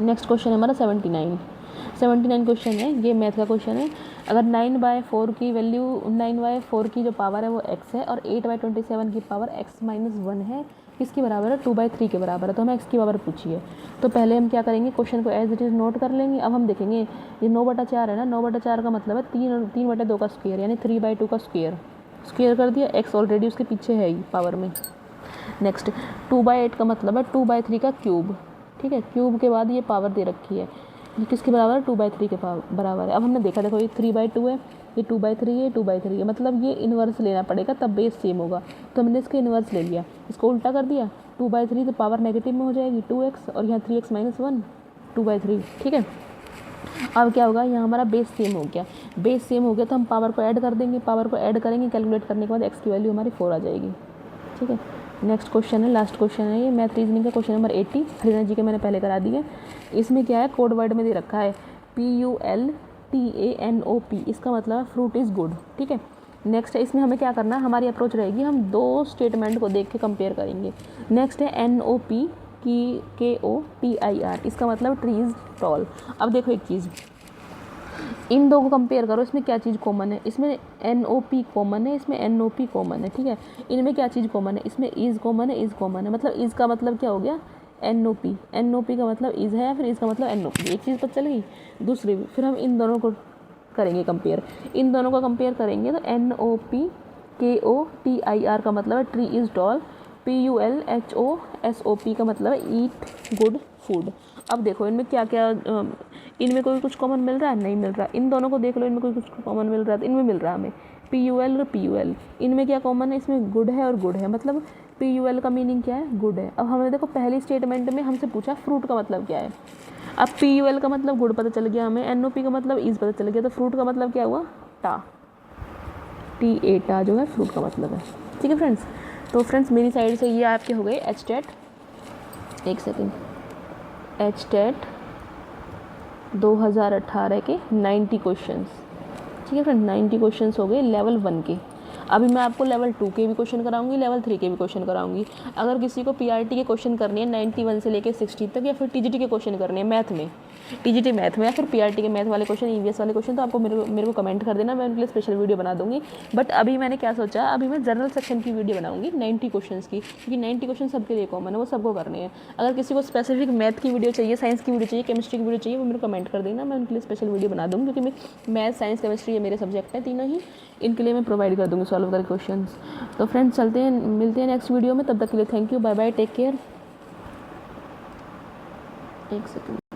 नेक्स्ट क्वेश्चन है हमारा 79 क्वेश्चन है, ये मैथ का क्वेश्चन है। अगर 9/4 की वैल्यू 9/4 की जो पावर है वो x है, और 8/27 की पावर x - 1 है, किसके बराबर है, 2/3 के बराबर है। तो हमें x की पावर पूछी है, तो पहले हम क्या करेंगे, क्वेश्चन को एज इट इज़ नोट कर लेंगे। अब हम देखेंगे ये 9/4 है ना, 9/4 का मतलब है 3/2 का स्क्वायर, यानी 3/2 का स्क्वायर कर दिया, x ऑलरेडी उसके पीछे है ही पावर में। नेक्स्ट 2/8 का मतलब है 2/3 का क्यूब। ठीक है, क्यूब के बाद ये पावर दे रखी है, ये किसके बराबर है, 2/3 के बराबर है। अब हमने देखा, देखो ये 3/2 है, ये 2/3 है, 2/3 है, मतलब ये इन्वर्स लेना पड़ेगा तब बेस सेम होगा। तो हमने इसका इन्वर्स ले लिया, इसको उल्टा कर दिया, 2/3 तो पावर नेगेटिव में हो जाएगी 2x, और यहाँ 3x - 1 2/3। ठीक है, अब क्या होगा, यहाँ हमारा बेस सेम हो गया, बेस सेम हो गया तो हम पावर को ऐड कर देंगे, पावर को ऐड करेंगे, कैलकुलेट करने के बाद एक्स की वैल्यू हमारी 4 आ जाएगी। ठीक है, नेक्स्ट क्वेश्चन है, लास्ट क्वेश्चन है ये मैथ रीजनिंग का क्वेश्चन नंबर 80। हरियाणा जी के मैंने पहले करा दिए। इसमें क्या है, कोड वर्ड में दे रखा है PULTANOP, इसका मतलब है फ्रूट इज़ गुड। ठीक है, नेक्स्ट है, इसमें हमें क्या करना है, हमारी अप्रोच रहेगी, हम दो स्टेटमेंट को देख के कंपेयर करेंगे। नेक्स्ट है NOP की KOTIR, इसका मतलब ट्री इज़ टॉल। अब देखो एक चीज़, इन दो को कंपेयर करो, इसमें क्या चीज़ कॉमन है, इसमें NOP कॉमन है, इसमें NOP कॉमन है। ठीक है, इनमें क्या चीज़ कॉमन है, इसमें इज़ कॉमन है, इज़ कॉमन है, मतलब इज़ का मतलब क्या हो गया NOP का मतलब इज़ है, फिर इसका मतलब NOP, एक चीज़ पता चल गई। दूसरी फिर हम इन दोनों को करेंगे कंपेयर, इन दोनों को कंपेयर करेंगे तो NOP KOTIR का मतलब है ट्री इज़ टॉल, PULHOSOP का मतलब है ईट गुड फूड। अब देखो इनमें क्या क्या, इनमें कोई कुछ कॉमन मिल रहा है, नहीं मिल रहा। इन दोनों को देख लो, इनमें कोई कुछ कॉमन मिल रहा है, तो इनमें मिल रहा है हमें PUL और PUL। इनमें क्या कॉमन है, इसमें गुड है और गुड है, मतलब PUL का मीनिंग क्या है, गुड है। अब हमें देखो पहली स्टेटमेंट में हमसे पूछा फ्रूट का मतलब क्या है, अब PUL का मतलब गुड पता चल गया हमें, NOP का मतलब इज पता चल गया, तो फ्रूट का मतलब क्या हुआ, टा, TA जो है फ्रूट का मतलब है। ठीक है फ्रेंड्स, तो फ्रेंड्स मेरी साइड से ये आपके हो गए HTET, एक सेकेंड, HTET 2018 के 90 क्वेश्चंस। ठीक है फ्रेंड, 90 क्वेश्चंस हो गए लेवल 1 के। अभी मैं आपको लेवल 2 के भी क्वेश्चन कराऊंगी, लेवल 3 के भी क्वेश्चन कराऊंगी। अगर किसी को PRT के क्वेश्चन करने हैं 91 से लेकर 60 तक, या फिर TGT के क्वेश्चन करने हैं मैथ में, TGT मैथ में, या फिर PRT के मैथ वाले क्वेश्चन, EVS वाले क्वेश्चन, तो आपको मेरे को कमेंट कर देना, मैं उनके लिए स्पेशल वीडियो बना दूंगी। बट अभी मैंने क्या सोचा, अभी मैं जनरल सेक्शन की वीडियो बनाऊंगी 90 क्वेश्चन की, क्योंकि 90 क्वेश्चन सबके लिए कॉमन है, वो सबको करने हैं। अगर किसी को स्पेसिफिक मैथ की वीडियो चाहिए, साइंस की वीडियो चाहिए, केमिस्ट्री की वीडियो चाहिए, वो मेरे को कमेंट कर देना, मैं उनके लिए स्पेशल वीडियो बना दूँगी, क्योंकि मैथ साइंस केमिस्ट्री ये मेरे सब्जेक्ट हैं तीनों ही, इनके लिए मैं प्रोवाइड कर दूँगी सॉल्व करके क्वेश्चन। तो फ्रेंड्स चलते हैं, मिलते हैं नेक्स्ट वीडियो में, तब तक के लिए thank you, bye bye, take care. एक सेकेंड।